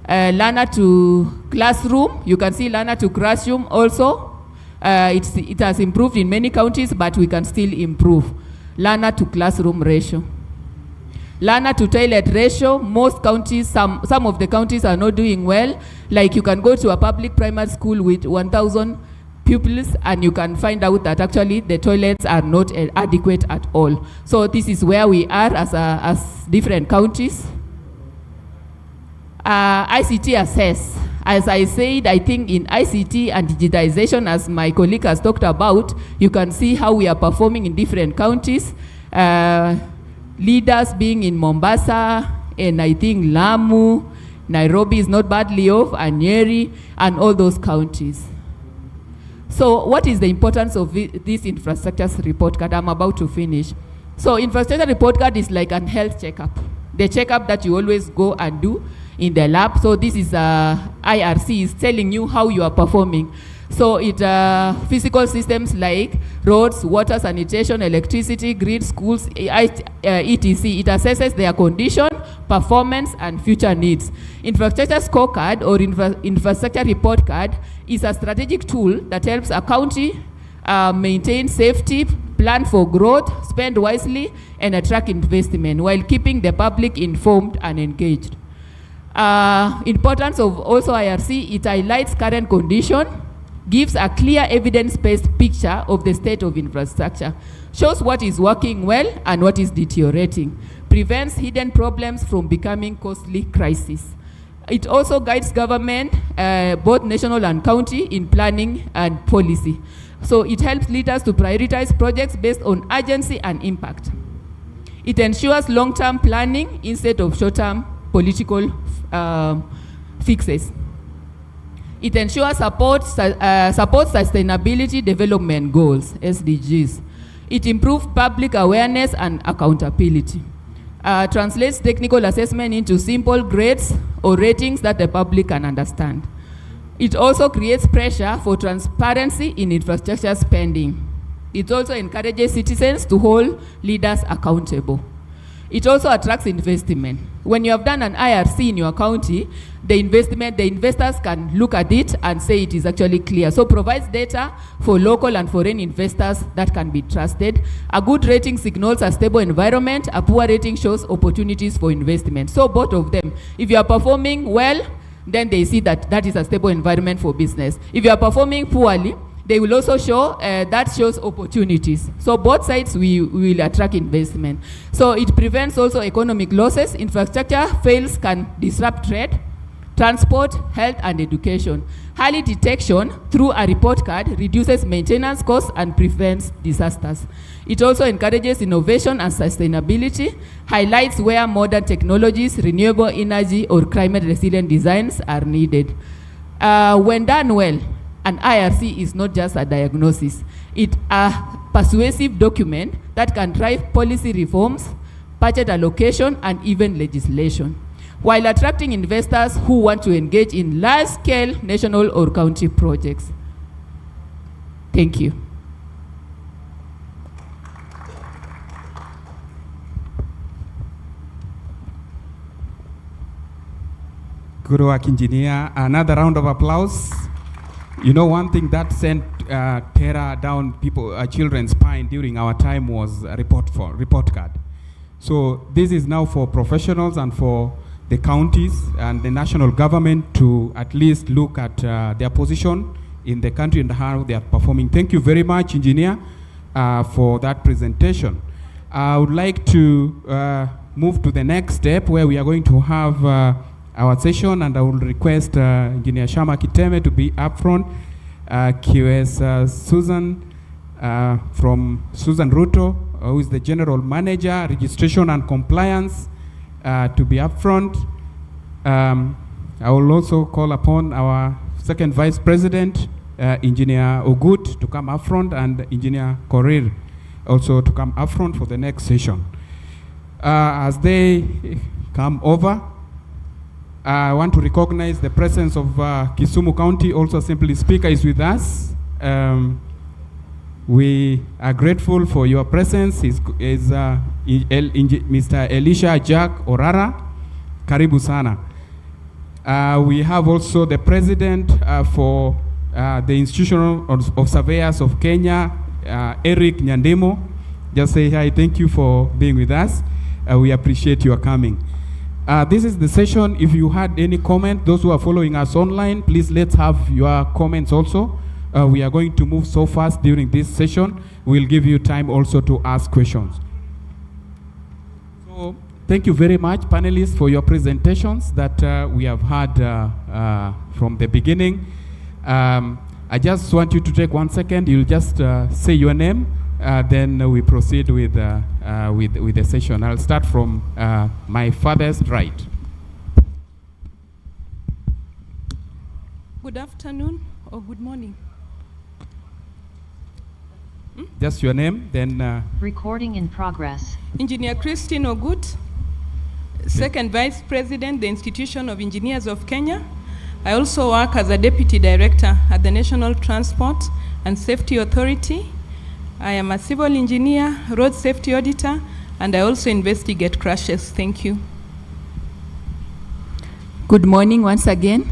Learner to classroom, you can see learner to classroom also. It has improved in many counties, but we can still improve. Learner to classroom ratio. Learner to toilet ratio, most counties, some of the counties are not doing well. Like you can go to a public primary school with 1,000 pupils and you can find out that actually the toilets are not adequate at all. So this is where we are as different counties. ICT assess. As I said, I think in ICT and digitization, as my colleague has talked about, you can see how we are performing in different counties. Leaders being in Mombasa, and I think Lamu, Nairobi is not badly off, and Nyeri, and all those counties. So what is the importance of this infrastructure report card? I'm about to finish. So infrastructure report card is like a health checkup. The checkup that you always go and do in the lab. So this is IRC is telling you how you are performing. So it physical systems like roads, water, sanitation, electricity, grid, schools, etc. It assesses their condition, performance, and future needs. Infrastructure scorecard or infrastructure report card is a strategic tool that helps a county maintain safety, plan for growth, spend wisely, and attract investment while keeping the public informed and engaged. Importance of also IRC, it highlights current condition, gives a clear evidence-based picture of the state of infrastructure, shows what is working well and what is deteriorating, prevents hidden problems from becoming costly crises. It also guides government, both national and county, in planning and policy. So it helps leaders to prioritize projects based on urgency and impact. It ensures long-term planning instead of short-term political fixes. It ensures supports sustainability development goals, SDGs. It improves public awareness and accountability. Translates technical assessment into simple grades or ratings that the public can understand. It also creates pressure for transparency in infrastructure spending. It also encourages citizens to hold leaders accountable. It also attracts investment. When you have done an IRC in your county, the investors can look at it and say it is actually clear. So provides data for local and foreign investors that can be trusted. A good rating signals a stable environment. A poor rating shows opportunities for investment. So both of them. If you are performing well, then they see that that is a stable environment for business. If you are performing poorly, they will also show that shows opportunities. So both sides will attract investment. So it prevents also economic losses. Infrastructure fails can disrupt trade, transport, health, and education. Early detection through a report card reduces maintenance costs and prevents disasters. It also encourages innovation and sustainability, highlights where modern technologies, renewable energy, or climate resilient designs are needed. When done well, an IRC is not just a diagnosis. It's a persuasive document that can drive policy reforms, budget allocation, and even legislation, while attracting investors who want to engage in large-scale national or county projects. Thank you. Good work, engineer. Another round of applause. You know, one thing that sent terror down children's spine during our time was a report card. So this is now for professionals and for the counties and the national government to at least look at their position in the country and how they are performing. Thank you very much, engineer, for that presentation. I would like to move to the next step where we are going to have our session, and I will request Engineer Shama Kiteme to be up front. QS Susan from Susan Ruto, who is the General Manager, Registration and Compliance, to be up front. I will also call upon our Second Vice President, Engineer Ogut to come up front and Engineer Korir also to come up front for the next session. As they come over, I want to recognize the presence of Kisumu County. Also, Assembly Speaker is with us. We are grateful for your presence. Mr. Elisha Jack Orara, karibu sana. We have also the president for the Institution of Surveyors of Kenya, Eric Nyandemo. Just say hi, thank you for being with us. We appreciate your coming. This is the session. If you had any comment, those who are following us online, please let's have your comments also. We are going to move so fast during this session. We'll give you time also to ask questions. So thank you very much, panelists, for your presentations that we have had from the beginning. I just want you to take 1 second. You'll just say your name. Then we proceed with the session. I'll start from my farthest right. Good afternoon or good morning. Just your name, then... Recording in progress. Engineer Christine Ogut, Second Vice President, the Institution of Engineers of Kenya. I also work as a Deputy Director at the National Transport and Safety Authority. I am a civil engineer, road safety auditor, and I also investigate crashes. Thank you. Good morning once again.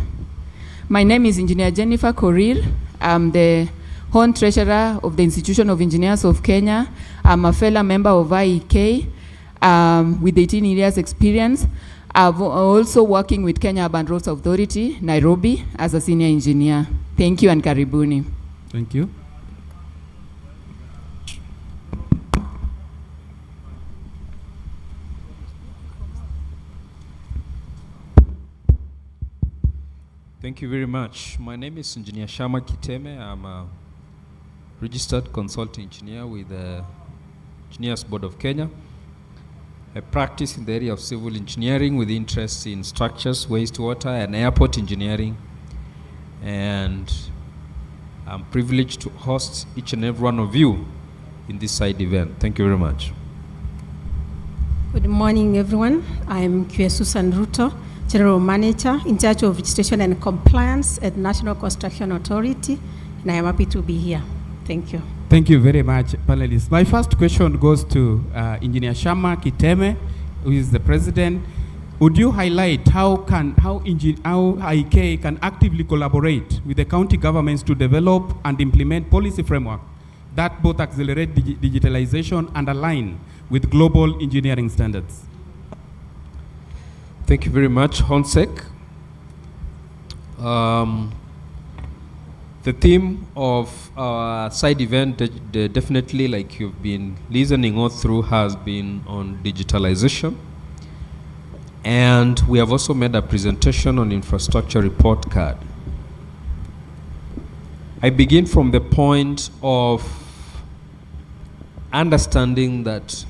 My name is Engineer Jennifer Korir. I'm the Hon Treasurer of the Institution of Engineers of Kenya. I'm a fellow member of IEK with 18 years experience. I'm also working with Kenya Urban Roads Authority, Nairobi, as a senior engineer. Thank you and karibuni. Thank you. Thank you very much. My name is Engineer Shama Kiteme. I'm a registered consulting engineer with the Engineers Board of Kenya. I practice in the area of civil engineering with interests in structures, wastewater, and airport engineering. And I'm privileged to host each and every one of you in this side event. Thank you very much. Good morning, everyone. I'm Q. Susan Ruto, General Manager in charge of registration and compliance at National Construction Authority, and I am happy to be here. Thank you. Thank you very much, panelists. My first question goes to Engineer Shama Kiteme, who is the president. Would you highlight how IK can actively collaborate with the county governments to develop and implement policy framework that both accelerate digitalization and align with global engineering standards? Thank you very much, Honsek. The theme of our side event, definitely, like you've been listening all through, has been on digitalization. And we have also made a presentation on infrastructure report card. I begin from the point of understanding that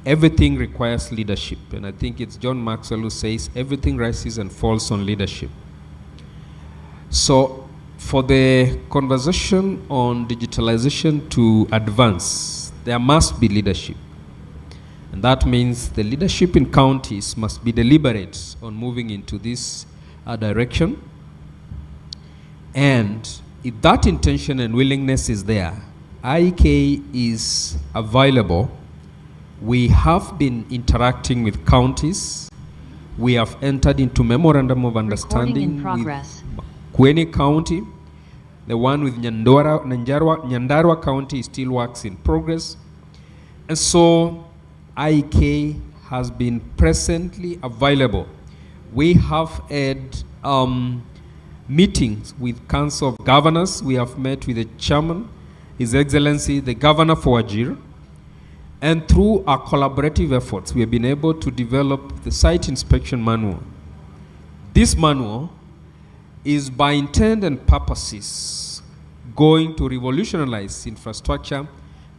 everything requires leadership. And I think it's John Maxwell who says everything rises and falls on leadership. So for the conversation on digitalization to advance, there must be leadership. And that means the leadership in counties must be deliberate on moving into this direction. And if that intention and willingness is there, IK is available. We have been interacting with counties. We have entered into memorandum of understanding with Kweni County. The one with Nyandarua County still works in progress. And so IK has been presently available. We have had meetings with Council of Governors. We have met with the chairman, His Excellency, the Governor for Wajir. And through our collaborative efforts, we have been able to develop the site inspection manual. This manual is by intent and purposes going to revolutionize infrastructure,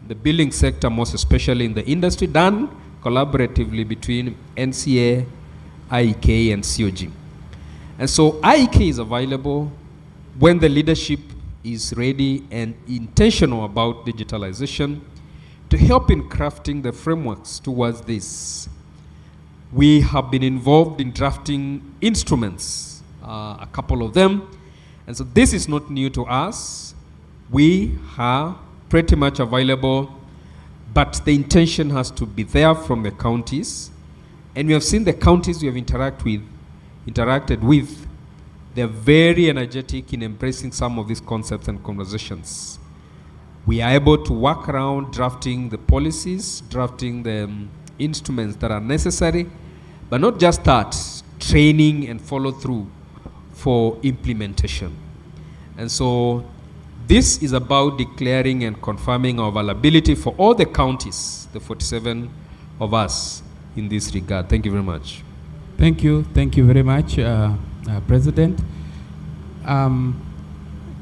the building sector, most especially in the industry, done collaboratively between NCA, IEK, and COG. And so IEK is available when the leadership is ready and intentional about digitalization to help in crafting the frameworks towards this. We have been involved in drafting instruments, a couple of them, and so this is not new to us. We are pretty much available, but the intention has to be there from the counties, and we have seen the counties we have interacted with. They're very energetic in embracing some of these concepts and conversations. We are able to work around drafting the policies, drafting the instruments that are necessary, but not just that, training and follow through for implementation. And so this is about declaring and confirming our availability for all the counties, the 47 of us in this regard. Thank you very much. Thank you very much, President.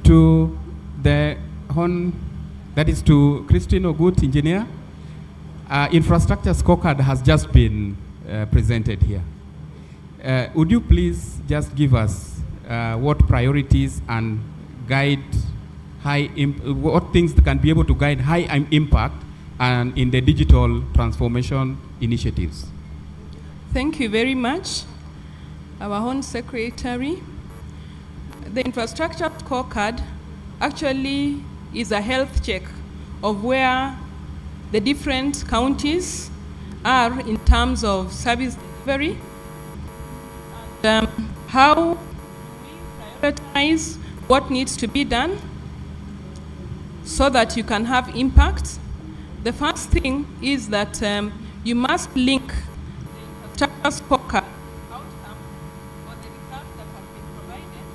To the that is to Christine Ogut, engineer. Infrastructure scorecard has just been presented here. Would you please just give us what priorities and guide what things can be able to guide high impact and in the digital transformation initiatives? Thank you very much, our own secretary. The infrastructure scorecard actually is a health check of where the different counties are in terms of service delivery, and how we prioritize what needs to be done so that you can have impact. The first thing is that you must link the infrastructure scorecard outcome or the results that have been provided.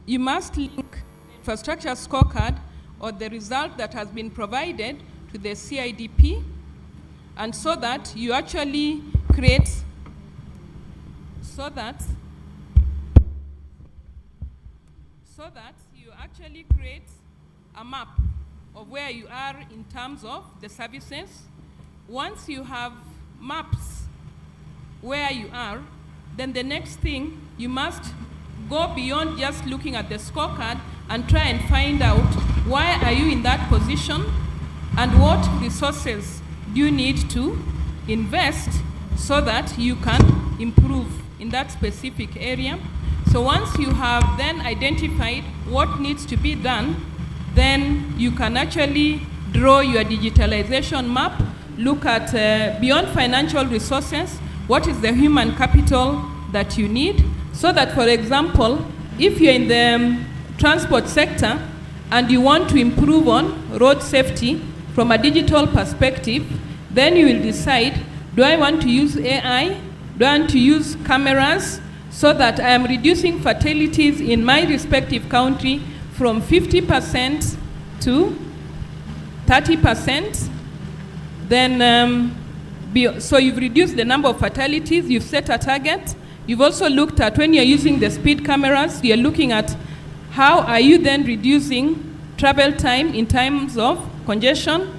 You must link the infrastructure scorecard or the result that has been provided to the CIDP, and so that you actually create a map of where you are in terms of the services. Once you have maps where you are, then the next thing, you must go beyond just looking at the scorecard and try and find out why are you in that position and what resources do you need to invest so that you can improve in that specific area. So once you have then identified what needs to be done, then you can actually draw your digitalization map, look at beyond financial resources, what is the human capital that you need, so that, for example, if you're in the transport sector and you want to improve on road safety from a digital perspective, then you will decide, do I want to use AI? Do I want to use cameras so that I am reducing fatalities in my respective country from 50% to 30%? Then, so you've reduced the number of fatalities, you've set a target. You've also looked at, when you're using the speed cameras, you're looking at how are you then reducing travel time in terms of congestion.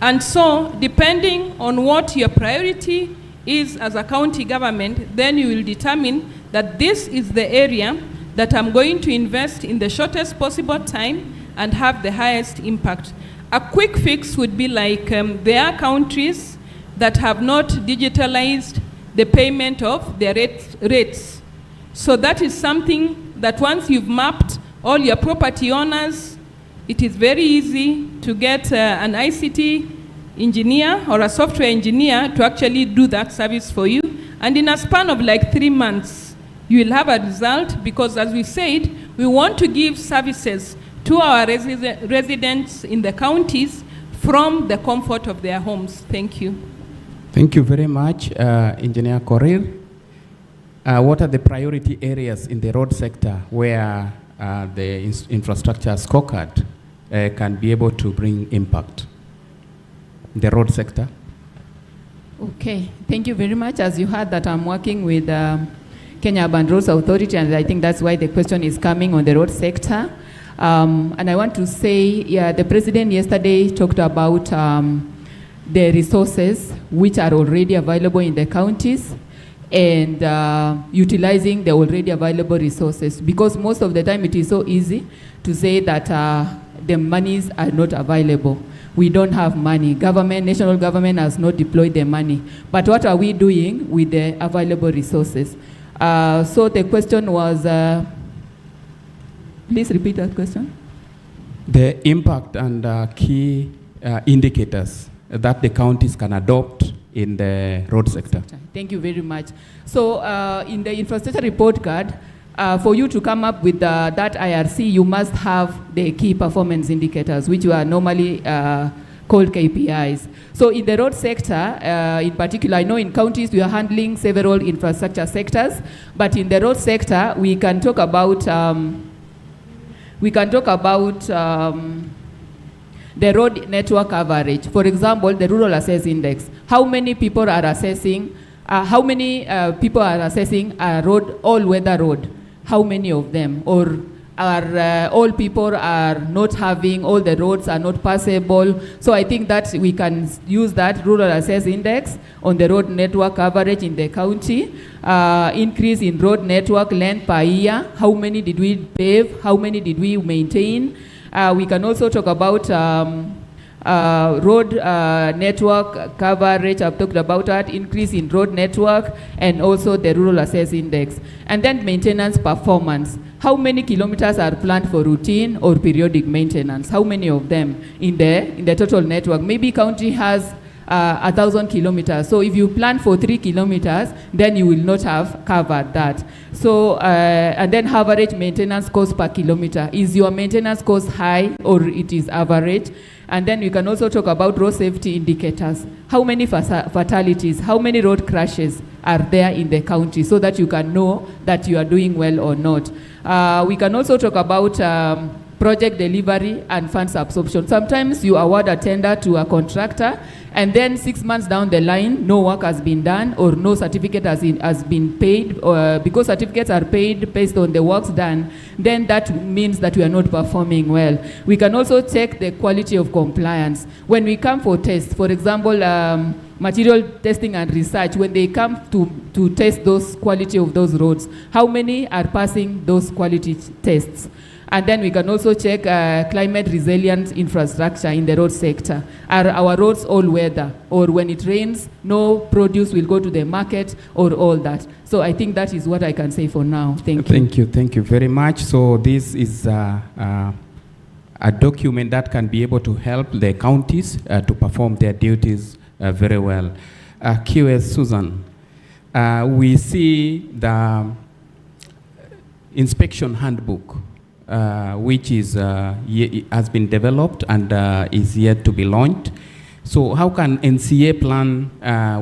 And so, depending on what your priority is as a county government, then you will determine that this is the area that I'm going to invest in the shortest possible time and have the highest impact. A quick fix would be like there are countries that have not digitalized the payment of their rates. So that is something that once you've mapped all your property owners, it is very easy to get an ICT engineer or a software engineer to actually do that service for you. And in a span of like 3 months, you will have a result, because as we said, we want to give services to our residents in the counties from the comfort of their homes. Thank you. Thank you very much, Engineer Korir. What are the priority areas in the road sector where the infrastructure scorecard can be able to bring impact in the road sector? Okay, thank you very much. As you heard that I'm working with Kenya Urban Roads Authority, and I think that's why the question is coming on the road sector. And I want to say, yeah, the president yesterday talked about the resources which are already available in the counties. and utilizing the already available resources, because most of the time it is so easy to say that the monies are not available. We don't have money. National government has not deployed the money. But what are we doing with the available resources? So the question was, please repeat that question. The impact and key indicators that the counties can adopt in the road sector. Thank you very much. So in the infrastructure report card, for you to come up with that IRC, you must have the key performance indicators, which are normally called KPIs. So in the road sector, in particular, I know in counties we are handling several infrastructure sectors, but in the road sector, we can talk about the road network coverage. For example, the rural access index. How many people are assessing a road, all-weather road? How many of them? Or are all people are not having, all the roads are not passable? So I think that we can use that rural access index on the road network coverage in the county. Increase in road network length per year. How many did we pave? How many did we maintain? We can also talk about road network coverage. I've talked about that, increase in road network, and also the rural access index. And then maintenance performance. How many kilometers are planned for routine or periodic maintenance? How many of them in the total network? Maybe county has 1,000 kilometers. So if you plan for 3 kilometers, then you will not have covered that. So, and then average maintenance cost per kilometer. Is your maintenance cost high or it is average? And then we can also talk about road safety indicators. How many fatalities, how many road crashes are there in the county, so that you can know that you are doing well or not. We can also talk about project delivery and funds absorption. Sometimes you award a tender to a contractor, and then 6 months down the line, no work has been done or no certificate has been paid, because certificates are paid based on the works done, then that means that we are not performing well. We can also check the quality of compliance. When we come for tests, for example, material testing and research, when they come to test those quality of those roads, how many are passing those quality tests? And then we can also check climate resilient infrastructure in the road sector. Are our roads all weather? Or when it rains, no produce will go to the market, or all that. So I think that is what I can say for now. Thank you. Thank you very much. So this is a document that can be able to help the counties to perform their duties very well. QS Susan, we see the inspection handbook, which is has been developed and is yet to be launched. So how can NCA plan,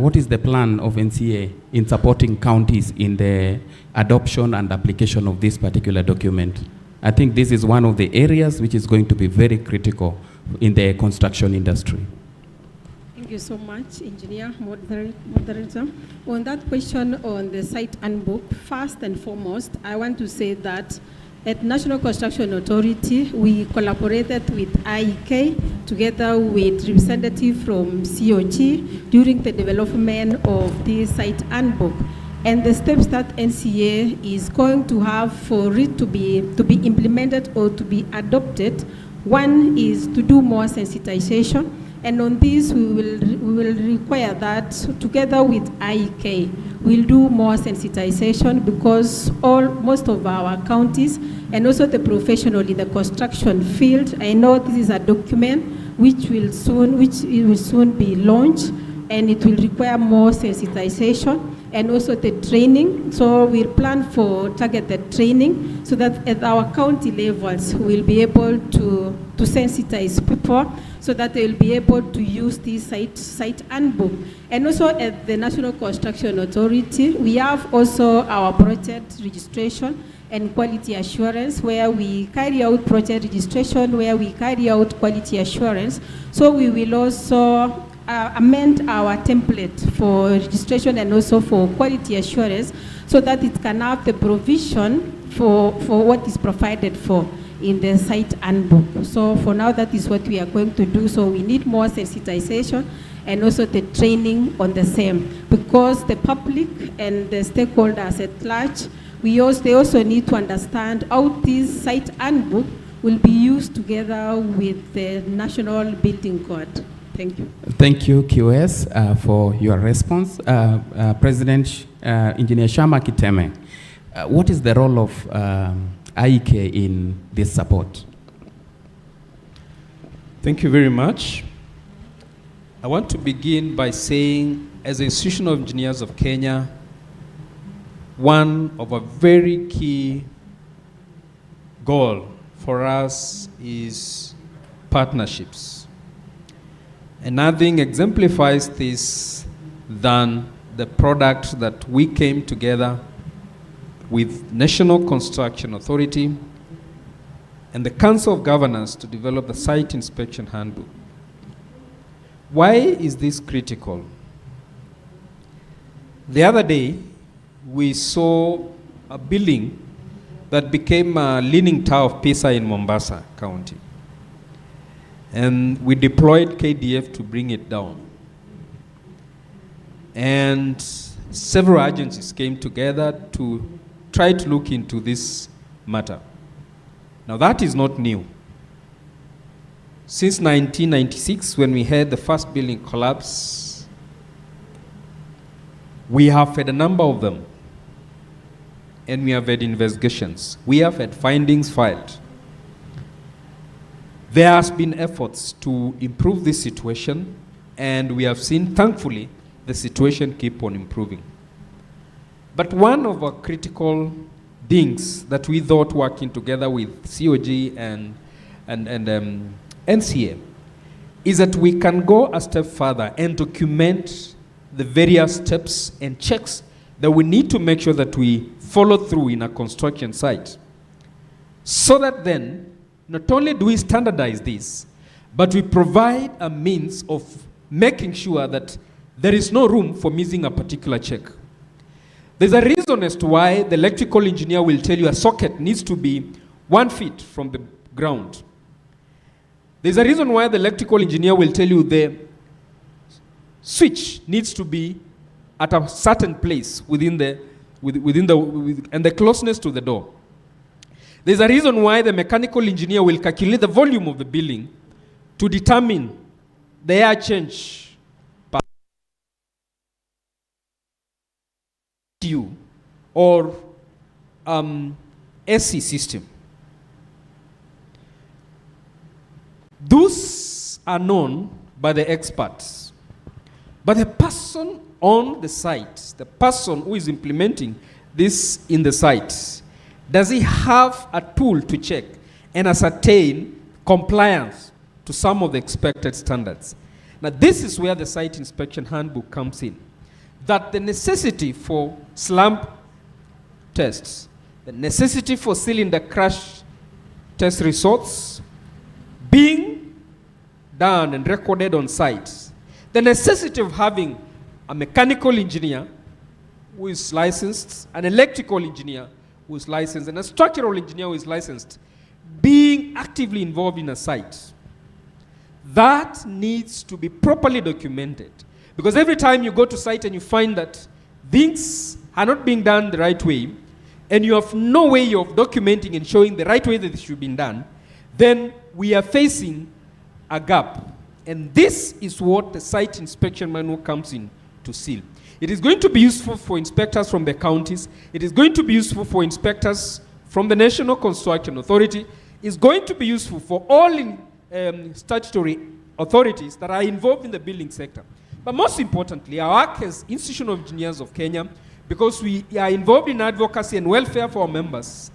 what is the plan of NCA in supporting counties in the adoption and application of this particular document? I think this is one of the areas which is going to be very critical in the construction industry. Thank you so much, Engineer, Moderator. On that question on the site handbook, first and foremost, I want to say that at National Construction Authority, we collaborated with IEK together with representatives from COG during the development of the site handbook. And the steps that NCA is going to have for it to be implemented or to be adopted, one is to do more sensitization. And on this, we will require that together with IEK, we'll do more sensitization, because most of our counties and also the professional in the construction field, I know this is a document which will soon be launched, and it will require more sensitization and also the training. So we plan for targeted training so that at our county levels, we'll be able to sensitize people so that they will be able to use this site handbook. And also at the National Construction Authority, we have also our project registration and quality assurance, where we carry out project registration, where we carry out quality assurance. So we will also amend our template for registration and also for quality assurance, so that it can have the provision for what is provided for. in the site handbook. So for now, that is what we are going to do. So we need more sensitization and also the training on the same, because the public and the stakeholders at large, they also need to understand how this site handbook will be used together with the National Building Code. Thank you. Thank you, QS, for your response. President Engineer Shama Kiteme, what is the role of IEK in this support? Thank you very much. I want to begin by saying, as an Institution of Engineers of Kenya, one of our very key goal for us is partnerships. And nothing exemplifies this than the product that we came together with National Construction Authority and the Council of Governors to develop the Site Inspection Handbook. Why is this critical? The other day, we saw a building that became a leaning tower of Pisa in Mombasa County. And we deployed KDF to bring it down. And several agencies came together to try to look into this matter. Now that is not new. Since 1996, when we had the first building collapse, we have had a number of them. And we have had investigations. We have had findings filed. There has been efforts to improve this situation, and we have seen, thankfully, the situation keep on improving. But one of our critical things that we thought working together with COG and NCA is that we can go a step further and document the various steps and checks that we need to make sure that we follow through in a construction site. So that then, not only do we standardize this, but we provide a means of making sure that there is no room for missing a particular check. There's a reason as to why the electrical engineer will tell you a socket needs to be 1 feet from the ground. There's a reason why the electrical engineer will tell you the switch needs to be at a certain place within the and the closeness to the door. There's a reason why the mechanical engineer will calculate the volume of the building to determine the air change or AC system. Those are known by the experts. But the person on the site, the person who is implementing this in the site, does he have a tool to check and ascertain compliance to some of the expected standards? Now, this is where the Site Inspection Handbook comes in. That the necessity for slump tests, the necessity for cylinder crash test results being done and recorded on site, the necessity of having a mechanical engineer who is licensed, an electrical engineer who is licensed, and a structural engineer who is licensed, being actively involved in a site. That needs to be properly documented. Because every time you go to site and you find that things are not being done the right way, and you have no way of documenting and showing the right way that it should be done, then we are facing a gap. And this is what the site inspection manual comes in to seal. It is going to be useful for inspectors from the counties. It is going to be useful for inspectors from the National Construction Authority. It's going to be useful for all statutory authorities that are involved in the building sector. But most importantly, our work as Institution of Engineers of Kenya, because we are involved in advocacy and welfare for our members,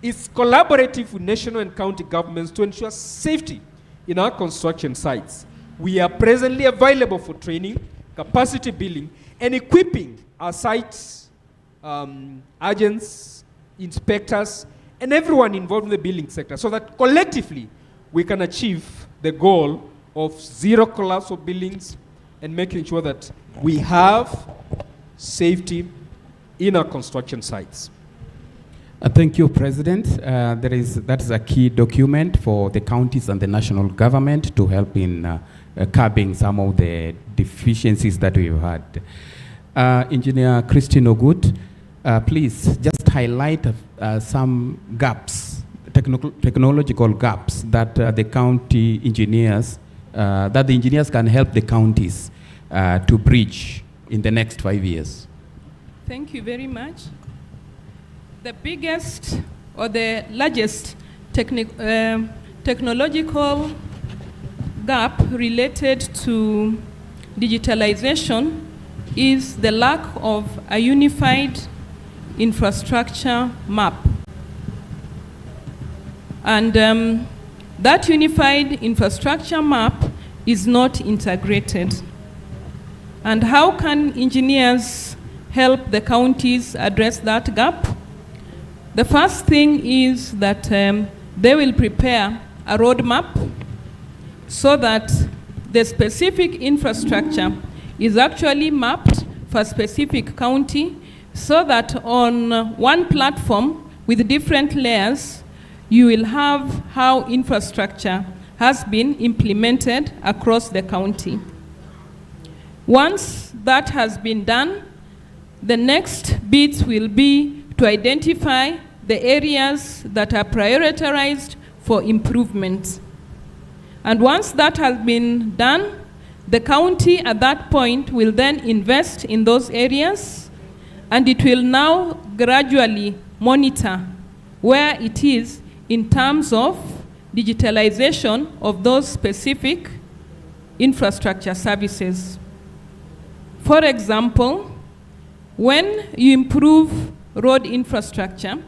is collaborative with national and county governments to ensure safety in our construction sites. We are presently available for training, capacity building, and equipping our sites, agents, inspectors, and everyone involved in the building sector so that collectively we can achieve the goal of zero collapse of buildings and making sure that we have safety in our construction sites. Thank you, President. That is a key document for the counties and the national government to help in curbing some of the deficiencies that we've had. Engineer Christine Ogut, please just highlight some gaps, technological gaps that the county engineers, that the engineers can help the counties to bridge in the next 5 years. Thank you very much. The biggest or the largest technological gap related to digitalization is the lack of a unified infrastructure map. And that unified infrastructure map is not integrated. And how can engineers help the counties address that gap? The first thing is that they will prepare a roadmap so that the specific infrastructure is actually mapped for a specific county, so that on one platform with different layers, you will have how infrastructure has been implemented across the county. Once that has been done, the next bits will be to identify the areas that are prioritized for improvement. And once that has been done, the county at that point will then invest in those areas, and it will now gradually monitor where it is in terms of digitalization of those specific infrastructure services. For example, when you improve road infrastructure,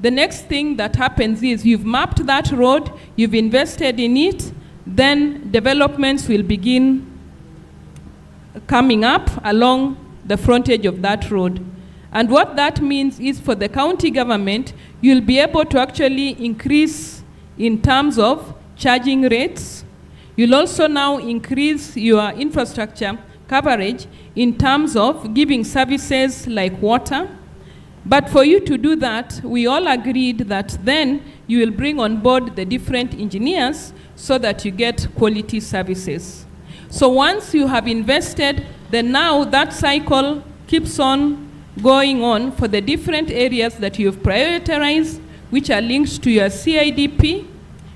the next thing that happens is you've mapped that road, you've invested in it, then developments will begin coming up along the frontage of that road. And what that means is for the county government, you'll be able to actually increase in terms of charging rates. You'll also now increase your infrastructure coverage in terms of giving services like water. But for you to do that, we all agreed that then you will bring on board the different engineers so that you get quality services. So once you have invested, then now that cycle keeps on going on for the different areas that you've prioritized, which are linked to your CIDP,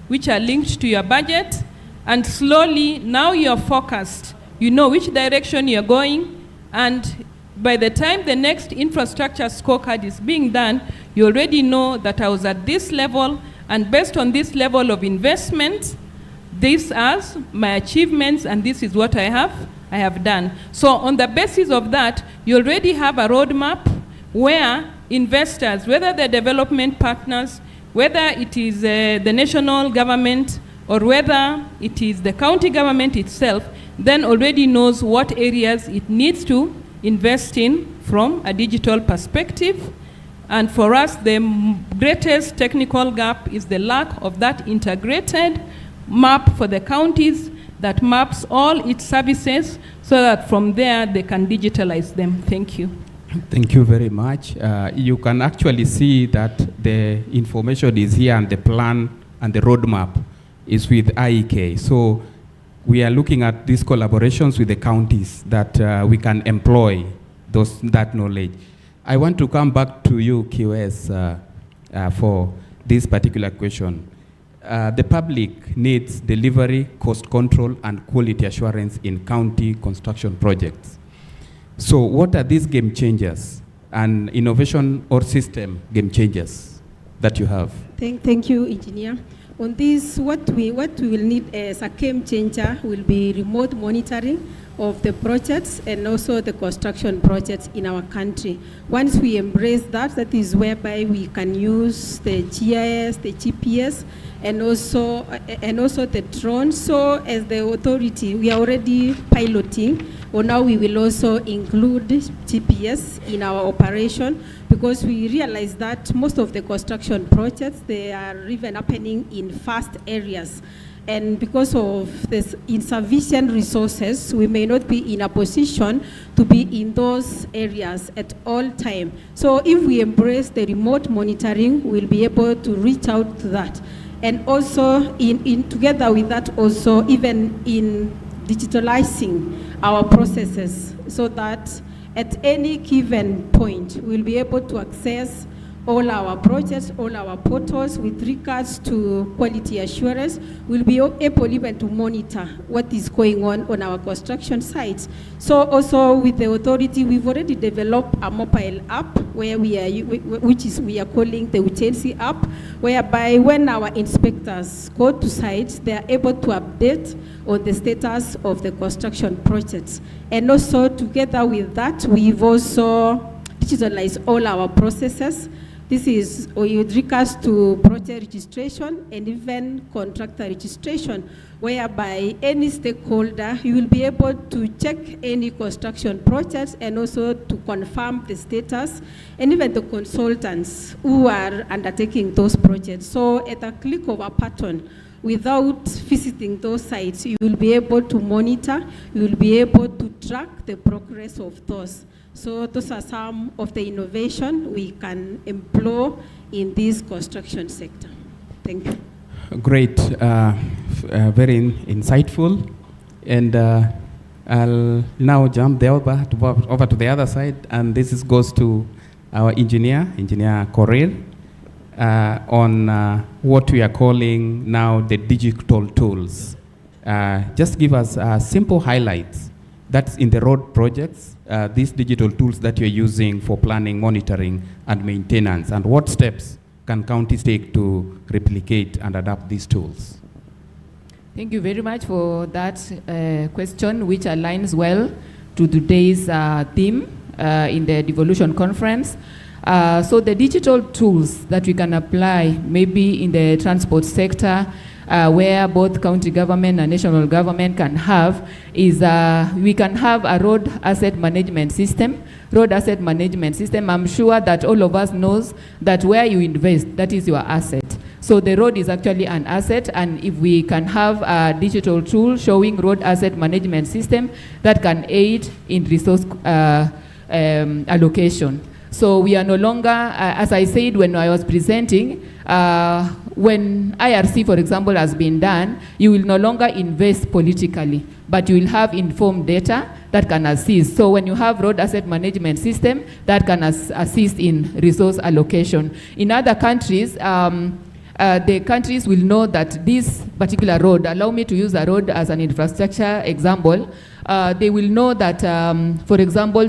which are linked to your budget, and slowly now you're focused. You know which direction you're going, and by the time the next infrastructure scorecard is being done, you already know that I was at this level, and based on this level of investment, these are my achievements, and this is what I have done. So on the basis of that, you already have a roadmap where investors, whether they're development partners, whether it is the national government, or whether it is the county government itself, then already knows what areas it needs to invest in from a digital perspective. And for us, the greatest technical gap is the lack of that integrated map for the counties that maps all its services so that from there they can digitalize them. Thank you. Thank you very much. You can actually see that the information is here, and the plan and the roadmap is with IEK. So we are looking at these collaborations with the counties that we can employ that knowledge. I want to come back to you, QS, for this particular question. The public needs delivery, cost control, and quality assurance in county construction projects. So what are these game changers and innovation or system game changers that you have? Thank you, Engineer. On this, what we will need as a game changer will be remote monitoring of the projects and also the construction projects in our country. Once we embrace that, that is whereby we can use the GIS, the GPS, and also the drones. So as the authority, we are already piloting, or now we will also include GPS in our operation, because we realize that most of the construction projects, they are even happening in fast areas. And because of this insufficient resources, we may not be in a position to be in those areas at all time. So if we embrace the remote monitoring, we'll be able to reach out to that. And also, in together with that, also even in digitalizing our processes, so that at any given point, we'll be able to access all our projects, all our portals with regards to quality assurance. We'll be able even to monitor what is going on our construction sites. So also with the authority, we've already developed a mobile app where we are calling the Utensi app, whereby when our inspectors go to sites, they are able to update on the status of the construction projects. And also together with that, we've also digitalized all our processes. This is with regards to project registration and even contractor registration, whereby any stakeholder, you will be able to check any construction projects and also to confirm the status, and even the consultants who are undertaking those projects. So at a click of a button, without visiting those sites, you will be able to monitor, you will be able to track the progress of those. So those are some of the innovation we can employ in this construction sector. Thank you. Great, very insightful. And I'll now jump over to the other side, and this goes to our Engineer Correll, on what we are calling now the digital tools. Just give us simple highlights that's in the road projects, these digital tools that you're using for planning, monitoring, and maintenance, and what steps can counties take to replicate and adapt these tools? Thank you very much for that question, which aligns well to today's theme in the Devolution conference. So the digital tools that we can apply maybe in the transport sector, where both county government and national government can have, is we can have a road asset management system. I'm sure that all of us knows that where you invest, that is your asset. So the road is actually an asset, and if we can have a digital tool showing road asset management system, that can aid in resource allocation. So we are no longer, as I said when I was presenting, when IRC, for example, has been done, you will no longer invest politically, but you will have informed data that can assist. So when you have road asset management system, that can assist in resource allocation. In other countries, the countries will know that this particular road, allow me to use a road as an infrastructure example, they will know that, for example,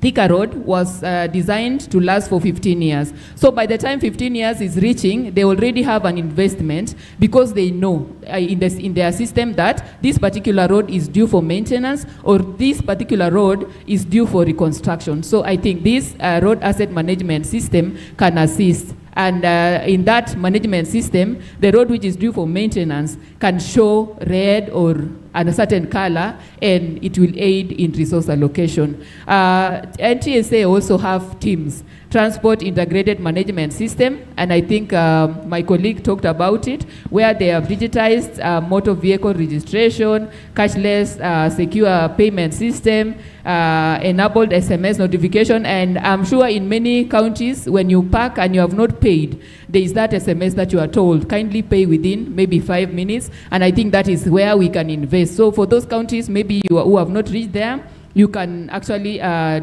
Thika Road was designed to last for 15 years. So by the time 15 years is reaching, they already have an investment because they know in their system that this particular road is due for maintenance or this particular road is due for reconstruction. So I think this road asset management system can assist. And in that management system, the road which is due for maintenance can show red or a certain color, and it will aid in resource allocation. NTSA also have teams, Transport Integrated Management System, and I think my colleague talked about it, where they have digitized motor vehicle registration, cashless secure payment system, enabled SMS notification, and I'm sure in many counties, when you park and you have not paid, there is that SMS that you are told, kindly pay within maybe 5 minutes, and I think that is where we can invest. So for those counties maybe who have not reached there, you can actually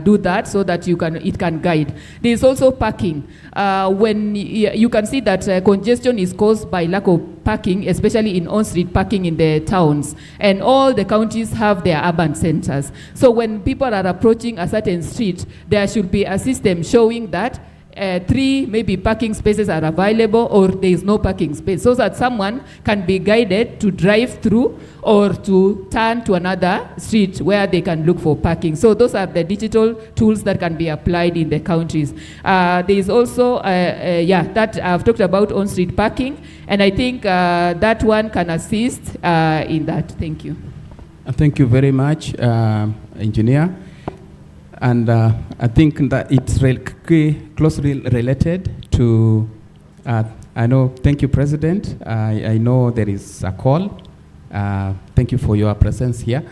do that so that it can guide. There is also parking. When you can see that congestion is caused by lack of parking, especially in on-street parking in the towns. And all the counties have their urban centers. So when people are approaching a certain street, there should be a system showing that 3 maybe parking spaces are available or there is no parking space, so that someone can be guided to drive through or to turn to another street where they can look for parking. So those are the digital tools that can be applied in the counties. There is also, that I've talked about on-street parking, and I think that one can assist in that. Thank you. Thank you very much, Engineer. And I think that it's closely related to I know. Thank you, President. I know there is a call. Thank you for your presence here.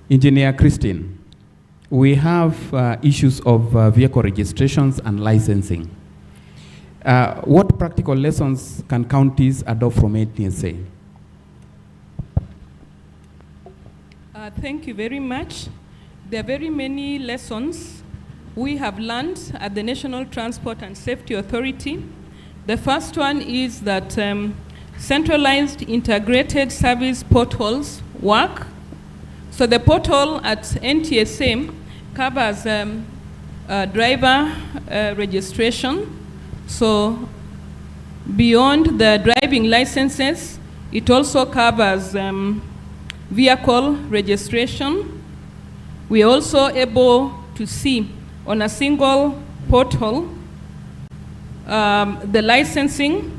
Engineer Christine, we have issues of vehicle registrations and licensing. What practical lessons can counties adopt from NTSA? Thank you very much. There are very many lessons we have learned at the National Transport and Safety Authority. The first one is that centralized integrated service portals work. So the portal at NTSA covers driver registration. So beyond the driving licenses, it also covers vehicle registration. We are also able to see on a single portal the licensing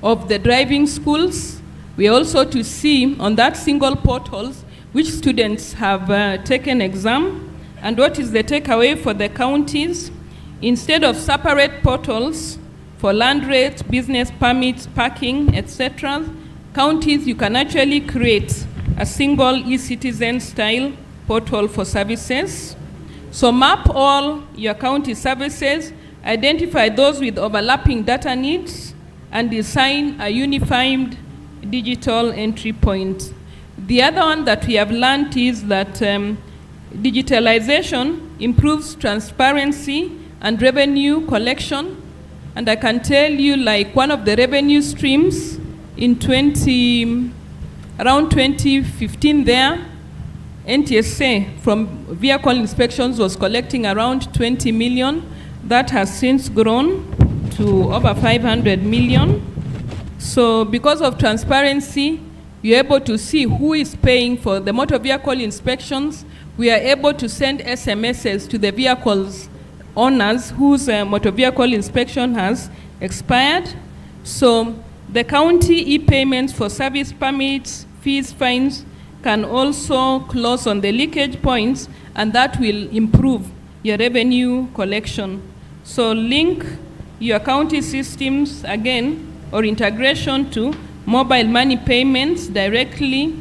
of the driving schools. We are also to see on that single portals which students have taken exam and what is the takeaway for the counties. Instead of separate portals for land rates, business permits, parking, etc., counties, you can actually create a single e-citizen style portal for services. So map all your county services, identify those with overlapping data needs, and design a unified digital entry point. The other one that we have learned is that digitalization improves transparency and revenue collection. And I can tell you, like, one of the revenue streams in around 2015 there, NTSA from vehicle inspections was collecting around 20 million. That has since grown to over 500 million. So because of transparency, you're able to see who is paying for the motor vehicle inspections. We are able to send SMSs to the vehicles owners whose motor vehicle inspection has expired. So the county e-payments for service permits, fees, fines can also close on the leakage points, and that will improve your revenue collection. So link your county systems again, or integration to mobile money payments directly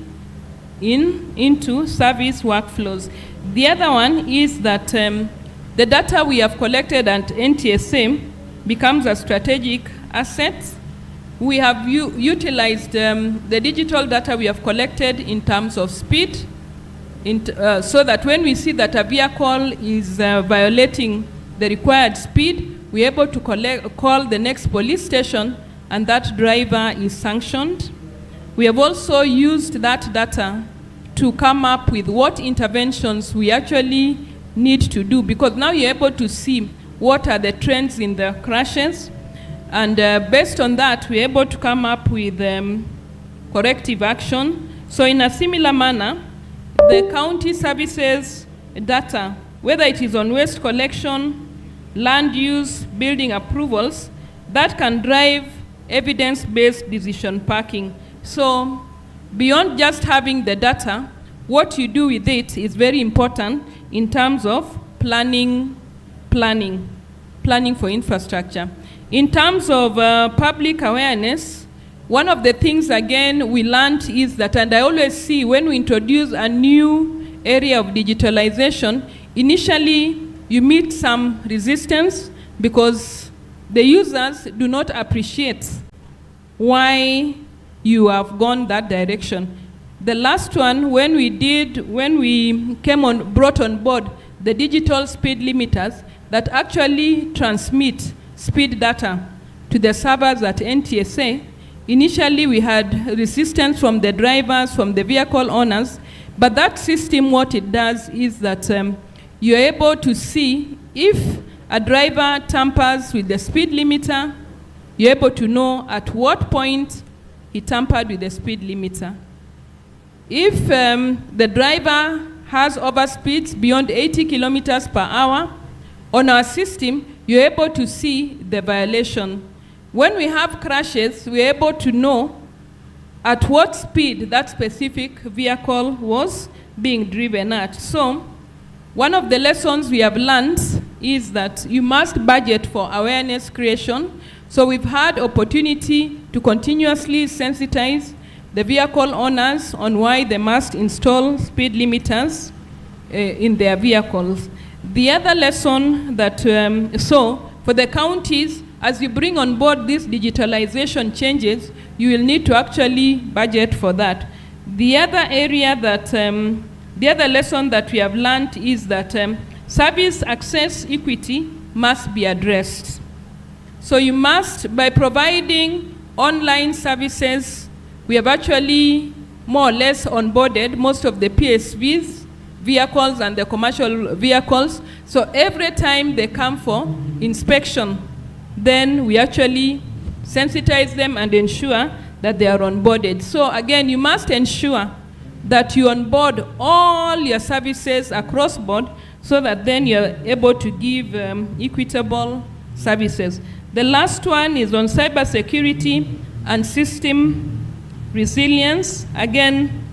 into service workflows. The other one is that the data we have collected at NTSA becomes a strategic asset. We have utilized the digital data we have collected in terms of speed, so that when we see that a vehicle is violating the required speed, we're able to call the next police station, and that driver is sanctioned. We have also used that data to come up with what interventions we actually need to do, because now you're able to see what are the trends in the crashes, and based on that, we're able to come up with corrective action. So in a similar manner, the county services data, whether it is on waste collection, land use, building approvals, that can drive evidence-based decision making. So beyond just having the data, what you do with it is very important in terms of planning for infrastructure. In terms of public awareness, one of the things, again, we learned is that, and I always see when we introduce a new area of digitalization, initially you meet some resistance because the users do not appreciate why you have gone that direction. The last one, when we brought on board the digital speed limiters that actually transmit speed data to the servers at NTSA, initially we had resistance from the drivers, from the vehicle owners, but that system, what it does is that you're able to see if a driver tampers with the speed limiter, you're able to know at what point he tampered with the speed limiter. If the driver has overspeeds beyond 80 kilometers per hour, on our system, you're able to see the violation. When we have crashes, we're able to know at what speed that specific vehicle was being driven at. So, one of the lessons we have learned is that you must budget for awareness creation. So we've had opportunity to continuously sensitize the vehicle owners on why they must install speed limiters in their vehicles. The other lesson that, so for the counties, as you bring on board these digitalization changes, you will need to actually budget for that. The other area that, the other lesson that we have learned is that service access equity must be addressed. So you must, by providing online services, we have actually more or less onboarded most of the PSVs, vehicles and the commercial vehicles. So every time they come for inspection, then we actually sensitize them and ensure that they are onboarded. So again, you must ensure that you onboard all your services across board so that then you're able to give equitable services. The last one is on cybersecurity and system resilience. Again,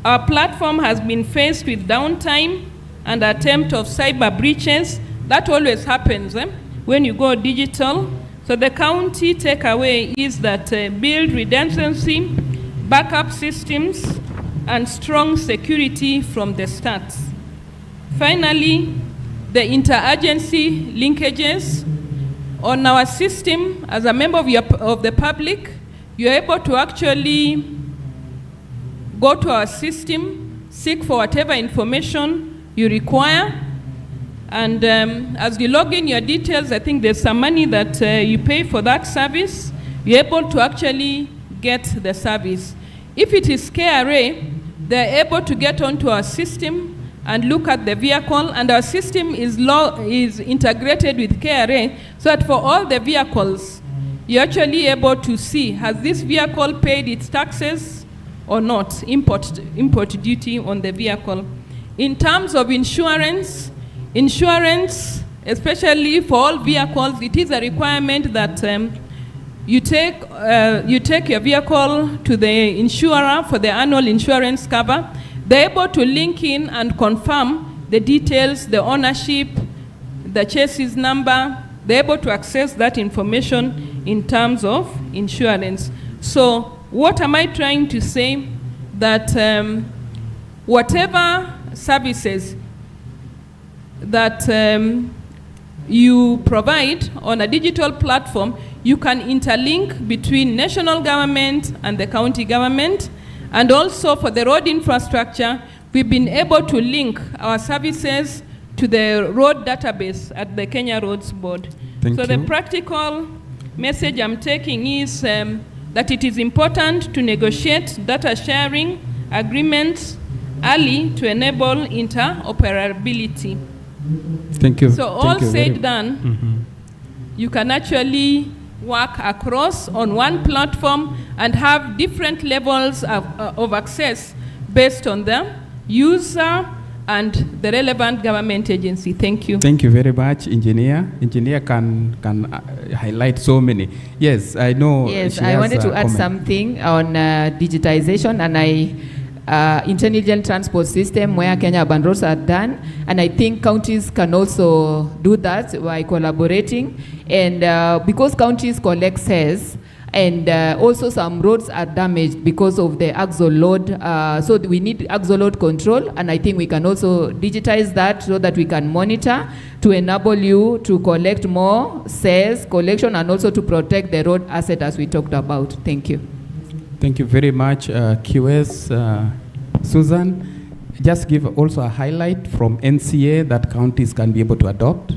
our platform has been faced with downtime and attempt of cyber breaches. That always happens when you go digital. So the county takeaway is that build redundancy, backup systems, and strong security from the start. Finally, the interagency linkages. On our system, as a member of the public, you're able to actually go to our system, seek for whatever information you require, and as you log in your details, I think there's some money that you pay for that service, you're able to actually get the service. If it is KRA, they're able to get onto our system and look at the vehicle, and our system is integrated with KRA, so that for all the vehicles, you're actually able to see, has this vehicle paid its taxes or not, import duty on the vehicle. In terms of insurance, especially for all vehicles, it is a requirement that you take your vehicle to the insurer for the annual insurance cover. They're able to link in and confirm the details, the ownership, the chassis number. They're able to access that information in terms of insurance. So what am I trying to say? That whatever services that you provide on a digital platform, you can interlink between national government and the county government. And also for the road infrastructure, we've been able to link our services to the road database at the Kenya Roads Board. Thank you. The practical message I'm taking is that it is important to negotiate data sharing agreements early to enable interoperability. Thank you. So all said done, you can actually work across on one platform and have different levels of access based on the user and the relevant government agency. Thank you. Thank you very much, Engineer. Engineer can highlight so many. Yes, I know. Yes, I wanted to add something on digitization, and intelligent transport system where Kenya urban roads are done, and I think counties can also do that by collaborating, and because counties collect cess, and also some roads are damaged because of the axle load, so we need axle load control, and I think we can also digitize that so that we can monitor to enable you to collect more cess collection and also to protect the road asset as we talked about. Thank you. Thank you very much, QS. Susan, just give also a highlight from NCA that counties can be able to adopt.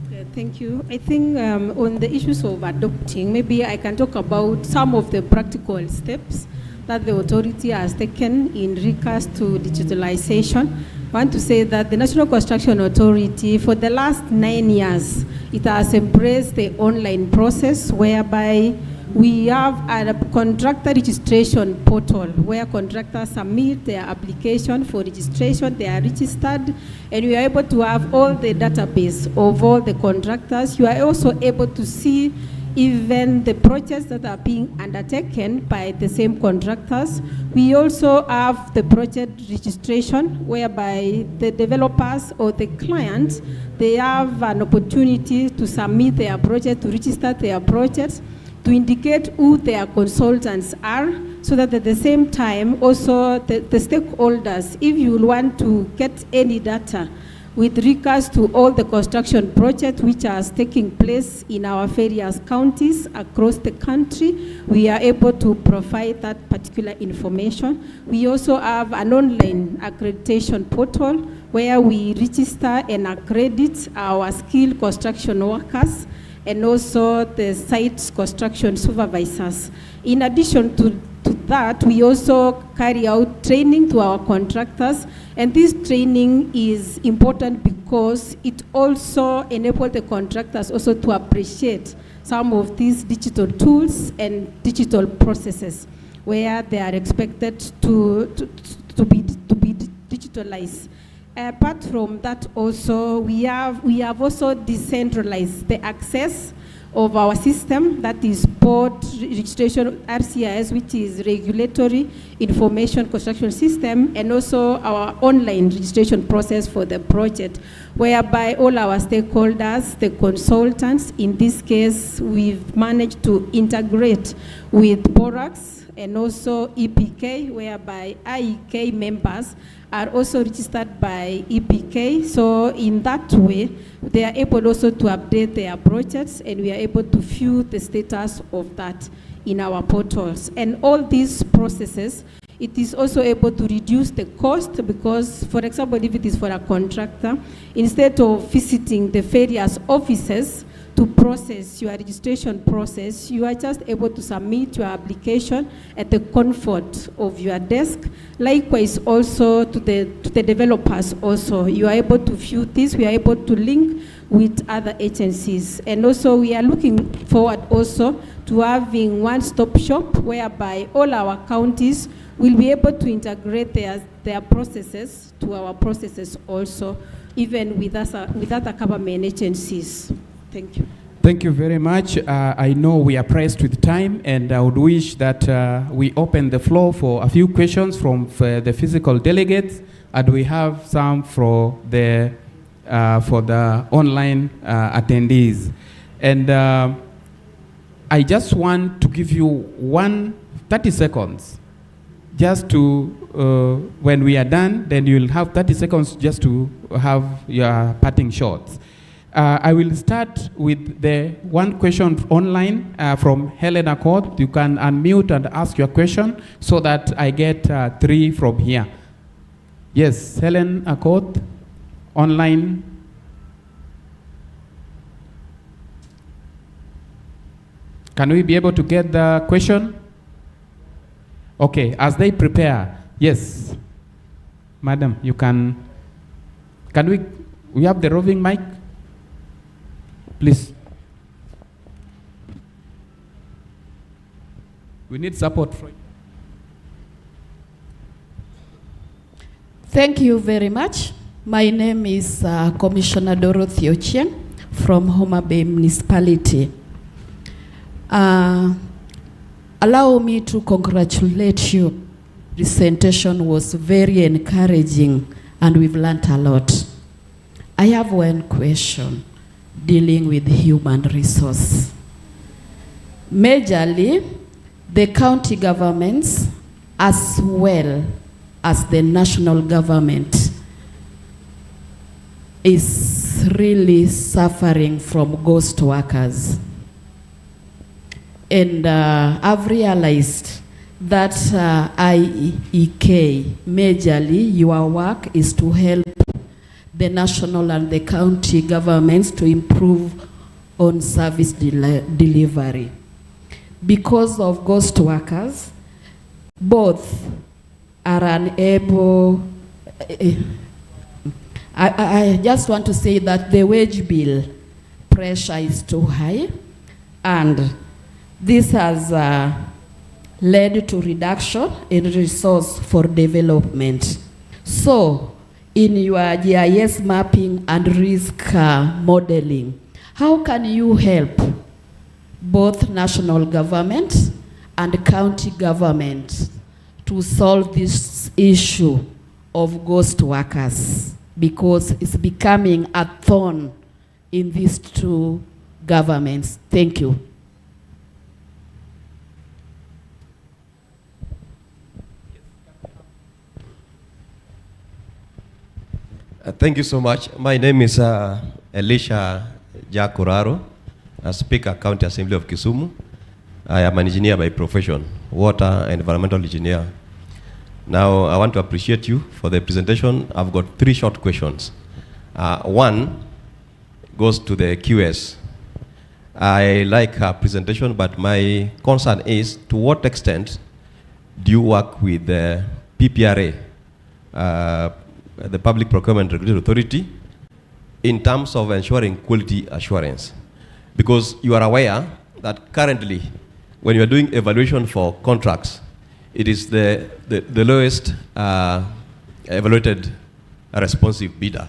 Okay, thank you. I think on the issues of adopting, maybe I can talk about some of the practical steps that the authority has taken in regards to digitalization. I want to say that the National Construction Authority, for the last 9 years, it has embraced the online process whereby we have a contractor registration portal where contractors submit their application for registration, they are registered, and we are able to have all the database of all the contractors. You are also able to see even the projects that are being undertaken by the same contractors. We also have the project registration, whereby the developers or the clients, they have an opportunity to submit their project, to register their projects, to indicate who their consultants are, so that at the same time also the stakeholders, if you want to get any data with regards to all the construction projects which are taking place in our various counties across the country, we are able to provide that particular information. We also have an online accreditation portal where we register and accredit our skilled construction workers and also the site construction supervisors. In addition to that, we also carry out training to our contractors, and this training is important because it also enables the contractors also to appreciate some of these digital tools and digital processes where they are expected to be digitalized. Apart from that, also we have also decentralized the access of our system, that is board registration, RCIS, which is Regulatory Information Construction System, and also our online registration process for the project, whereby all our stakeholders, the consultants, in this case, we've managed to integrate with Borax and also EPK, whereby IEK members are also registered by EPK. So in that way, they are able also to update their projects, and we are able to view the status of that in our portals. And all these processes, it is also able to reduce the cost because, for example, if it is for a contractor, instead of visiting the various offices to process your registration process, you are just able to submit your application at the comfort of your desk. Likewise, also to the developers also, you are able to view this, we are able to link with other agencies. And also we are looking forward also to having one-stop shop whereby all our counties will be able to integrate their processes to our processes also, even with other government agencies. Thank you. Thank you very much. I know we are pressed with time, and I would wish that we open the floor for a few questions from the physical delegates, and we have some for the online attendees. And I just want to give you 30 seconds, just to, when we are done, then you'll have 30 seconds just to have your parting shots. I will start with the one question online from Helen Accord. You can unmute and ask your question so that I get 3 from here. Yes, Helen Accord, online. Can we be able to get the question? Okay, as they prepare. Yes, madam, you can we have the roving mic? Please. We need support from you. Thank you very much. My name is Commissioner Dorothy Ochieng from Homa Bay Municipality. Allow me to congratulate you. Presentation was very encouraging and we've learned a lot. I have one question dealing with human resource. Majorly, the county governments as well as the national government is really suffering from ghost workers. And I've realized that IEK, majorly your work is to help the national and the county governments to improve on service delivery. Because of ghost workers, both are unable. I just want to say that the wage bill pressure is too high, and this has led to reduction in resource for development. So, in your GIS mapping and risk modeling, how can you help both national government and county government to solve this issue of ghost workers, because it's becoming a thorn in these two governments. Thank you. Thank you so much. My name is Elisha Jakuraro, Speaker, County Assembly of Kisumu. I am an engineer by profession, water and environmental engineer. Now, I want to appreciate you for the presentation. I've got 3 short questions. One goes to the QS. I like her presentation, but my concern is, to what extent do you work with the PPRA, the Public Procurement Regulatory Authority, in terms of ensuring quality assurance? Because you are aware that currently, when you are doing evaluation for contracts, it is the lowest evaluated responsive bidder.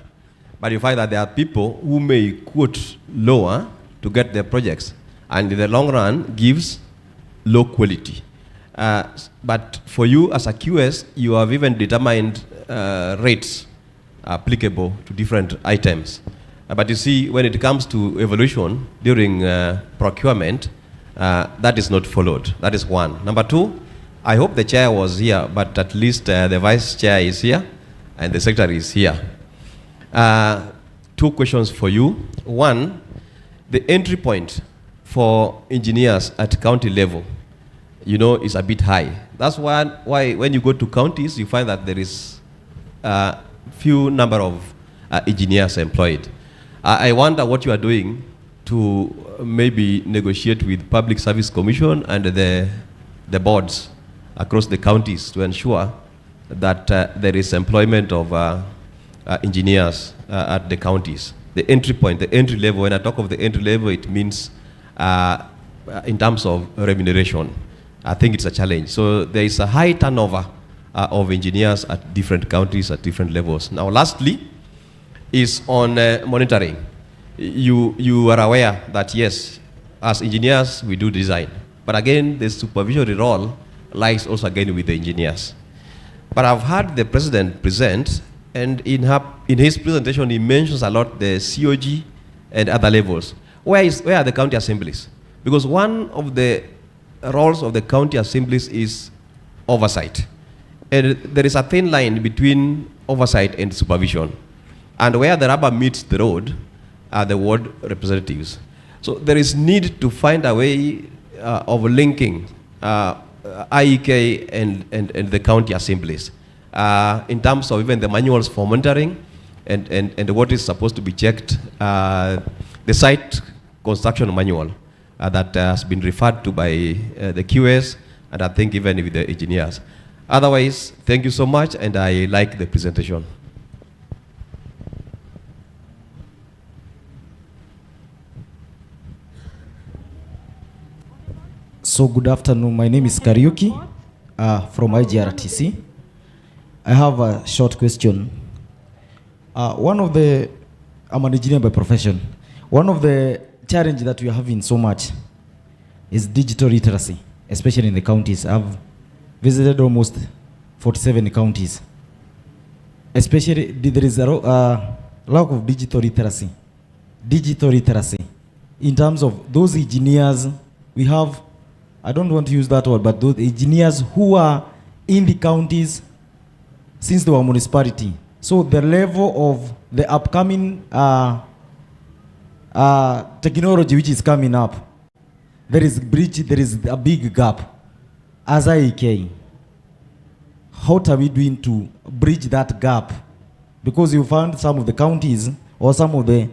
But you find that there are people who may quote lower to get their projects, and in the long run gives low quality. But for you as a QS, you have even determined rates applicable to different items. But you see, when it comes to evaluation during procurement, that is not followed. That is one. Number 2, I hope the chair was here, but at least the vice chair is here and the secretary is here. 2 questions for you. One, the entry point for engineers at county level, you know, is a bit high. That's why when you go to counties, you find that there is a few number of engineers employed. I wonder what you are doing to maybe negotiate with Public Service Commission and the boards across the counties to ensure that there is employment of engineers at the counties. The entry point, the entry level, when I talk of the entry level, it means in terms of remuneration. I think it's a challenge. So there is a high turnover of engineers at different counties at different levels. Now, lastly, is on monitoring. You are aware that yes, as engineers we do design, but again the supervisory role lies also again with the engineers. But I've heard the president present, and in his presentation he mentions a lot the COG and other levels. Where are the county assemblies? Because one of the roles of the county assemblies is oversight, and there is a thin line between oversight and supervision. And where the rubber meets the road are the ward representatives. So there is need to find a way of linking IEK and the county assemblies in terms of even the manuals for monitoring and what is supposed to be checked. The site construction manual that has been referred to by the QS, and I think even with the engineers. Otherwise, thank you so much, and I like the presentation. So good afternoon, my name is Kariuki from IGRTC. I have a short question. I'm an engineer by profession. One of the challenges that we are having so much is digital literacy, especially in the counties. I've visited almost 47 counties. Especially there is a lack of digital literacy. Digital literacy. In terms of those engineers, we have, I don't want to use that word, but those engineers who are in the counties since they were municipality. So the level of the upcoming technology which is coming up, there is a big gap. As IEK, how are we doing to bridge that gap? Because you found some of the counties or some of the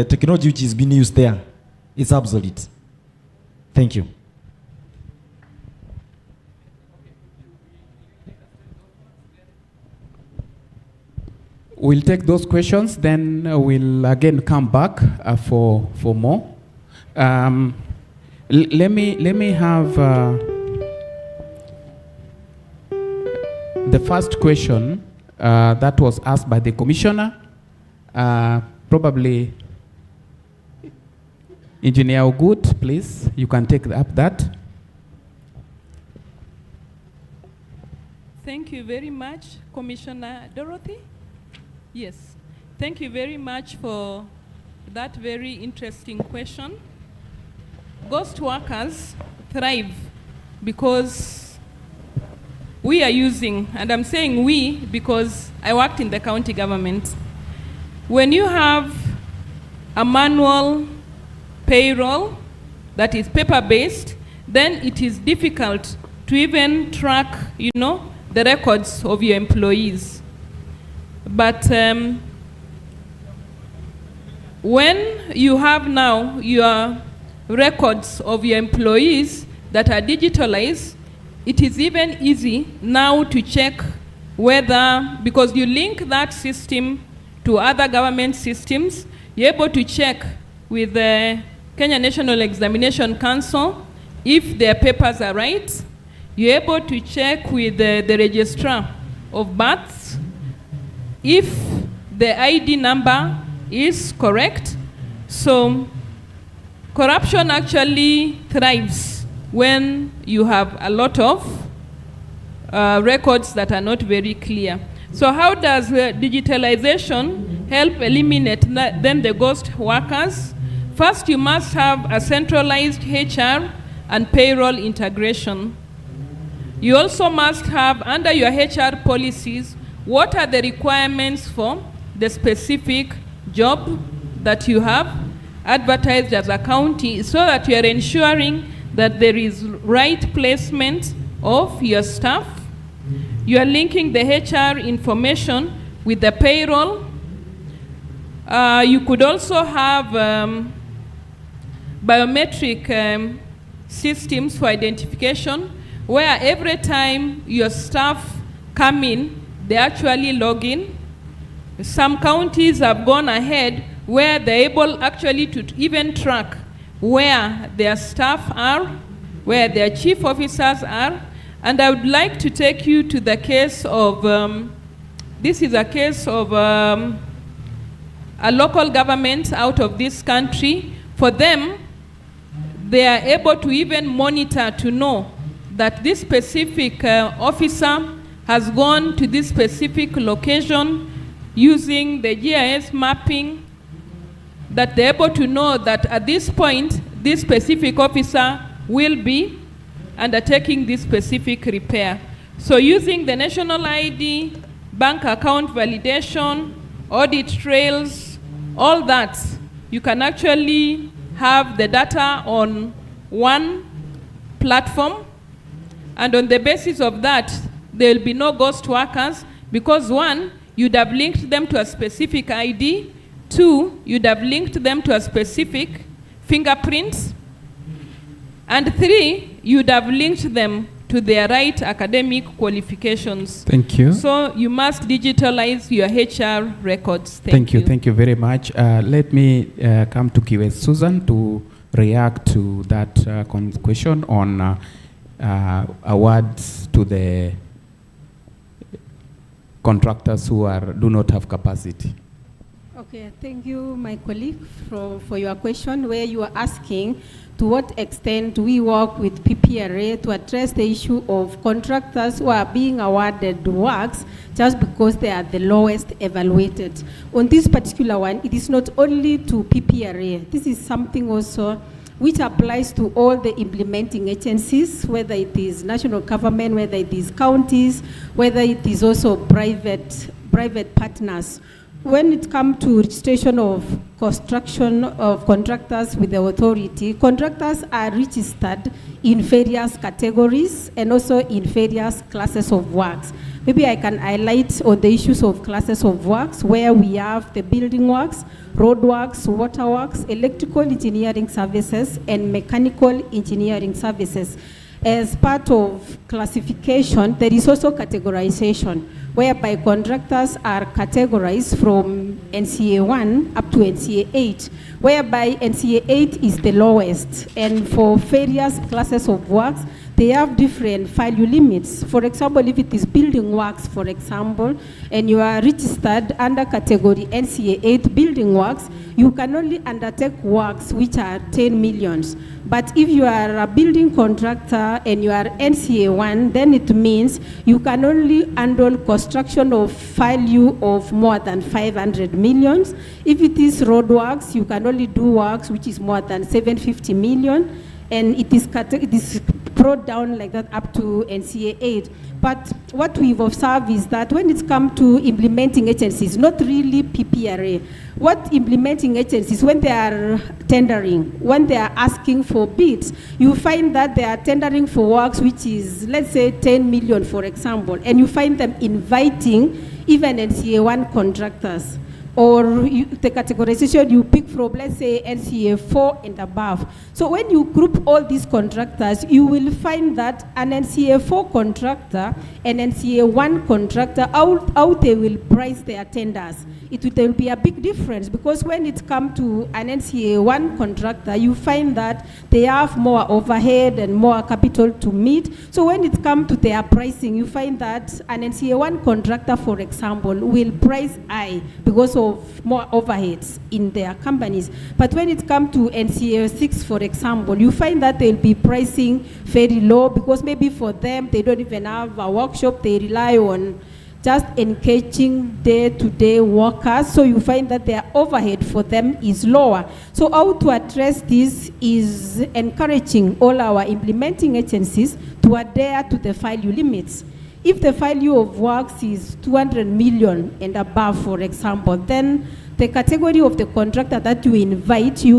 technology which is being used there is obsolete. Thank you. We'll take those questions, then we'll again come back for more. Let me have the first question that was asked by the commissioner. Probably Engineer Ogut, please, you can take up that. Thank you very much, Commissioner Dorothy. Yes, thank you very much for that very interesting question. Ghost workers thrive because we are using, and I'm saying we because I worked in the county government. When you have a manual payroll that is paper-based, then it is difficult to even track, the records of your employees. But when you have now your records of your employees that are digitalized, it is even easy now to check whether, because you link that system to other government systems, you're able to check with the Kenya National Examination Council if their papers are right. You're able to check with the registrar of births if the ID number is correct. So corruption actually thrives when you have a lot of records that are not very clear. So how does digitalization help eliminate then the ghost workers? First, you must have a centralized HR and payroll integration. You also must have, under your HR policies, what are the requirements for the specific job that you have advertised as a county, so that you are ensuring that there is right placement of your staff. You are linking the HR information with the payroll. You could also have biometric systems for identification, where every time your staff come in, they actually log in. Some counties have gone ahead where they're able actually to even track where their staff are, where their chief officers are. And I would like to take you to the case of, this is a case of a local government out of this country. For them, they are able to even monitor to know that this specific officer has gone to this specific location using the GIS mapping, that they're able to know that at this point, this specific officer will be undertaking this specific repair. So using the national ID, bank account validation, audit trails, all that, you can actually have the data on one platform. And on the basis of that, there will be no ghost workers, because one, you'd have linked them to a specific ID. Two, you'd have linked them to a specific fingerprint. And three, you'd have linked them to their right academic qualifications. Thank you. So you must digitalize your HR records. Thank you. Thank you very much. Let me come to QS Susan to react to that question on awards to the contractors who do not have capacity. Okay, thank you, my colleague, for your question, where you are asking to what extent do we work with PPRA to address the issue of contractors who are being awarded works just because they are the lowest evaluated. On this particular one, it is not only to PPRA. This is something also which applies to all the implementing agencies, whether it is national government, whether it is counties, whether it is also private partners. When it comes to registration of construction of contractors with the authority, contractors are registered in various categories and also in various classes of works. Maybe I can highlight on the issues of classes of works, where we have the building works, road works, water works, electrical engineering services, and mechanical engineering services. As part of classification, there is also categorization, whereby contractors are categorized from NCA 1 up to NCA 8, whereby NCA 8 is the lowest. And for various classes of works, they have different value limits. For example, if it is building works, for example, and you are registered under category NCA 8 building works, you can only undertake works which are 10 millions. But if you are a building contractor and you are NCA 1, then it means you can only handle construction of value of more than 500 millions. If it is road works, you can only do works which is more than 750 million. And it is brought down like that up to NCA 8. But what we've observed is that when it comes to implementing agencies, not really PPRA, what implementing agencies, when they are tendering, when they are asking for bids, you find that they are tendering for works which is, let's say, 10 million, for example, and you find them inviting even NCA 1 contractors. Or the categorization you pick from, let's say, NCA 4 and above. So when you group all these contractors, you will find that an NCA 4 contractor and NCA 1 contractor, how they will price their tenders. There will be a big difference, because when it comes to an NCA 1 contractor, you find that they have more overhead and more capital to meet. So when it comes to their pricing, you find that an NCA 1 contractor, for example, will price high because of more overheads in their companies. But when it comes to NCA 6, for example, you find that they'll be pricing very low, because maybe for them, they don't even have a workshop. They rely on just engaging day-to-day workers. So you find that their overhead for them is lower. So how to address this is encouraging all our implementing agencies to adhere to the value limits. If the value of works is 200 million and above, for example, then the category of the contractor that you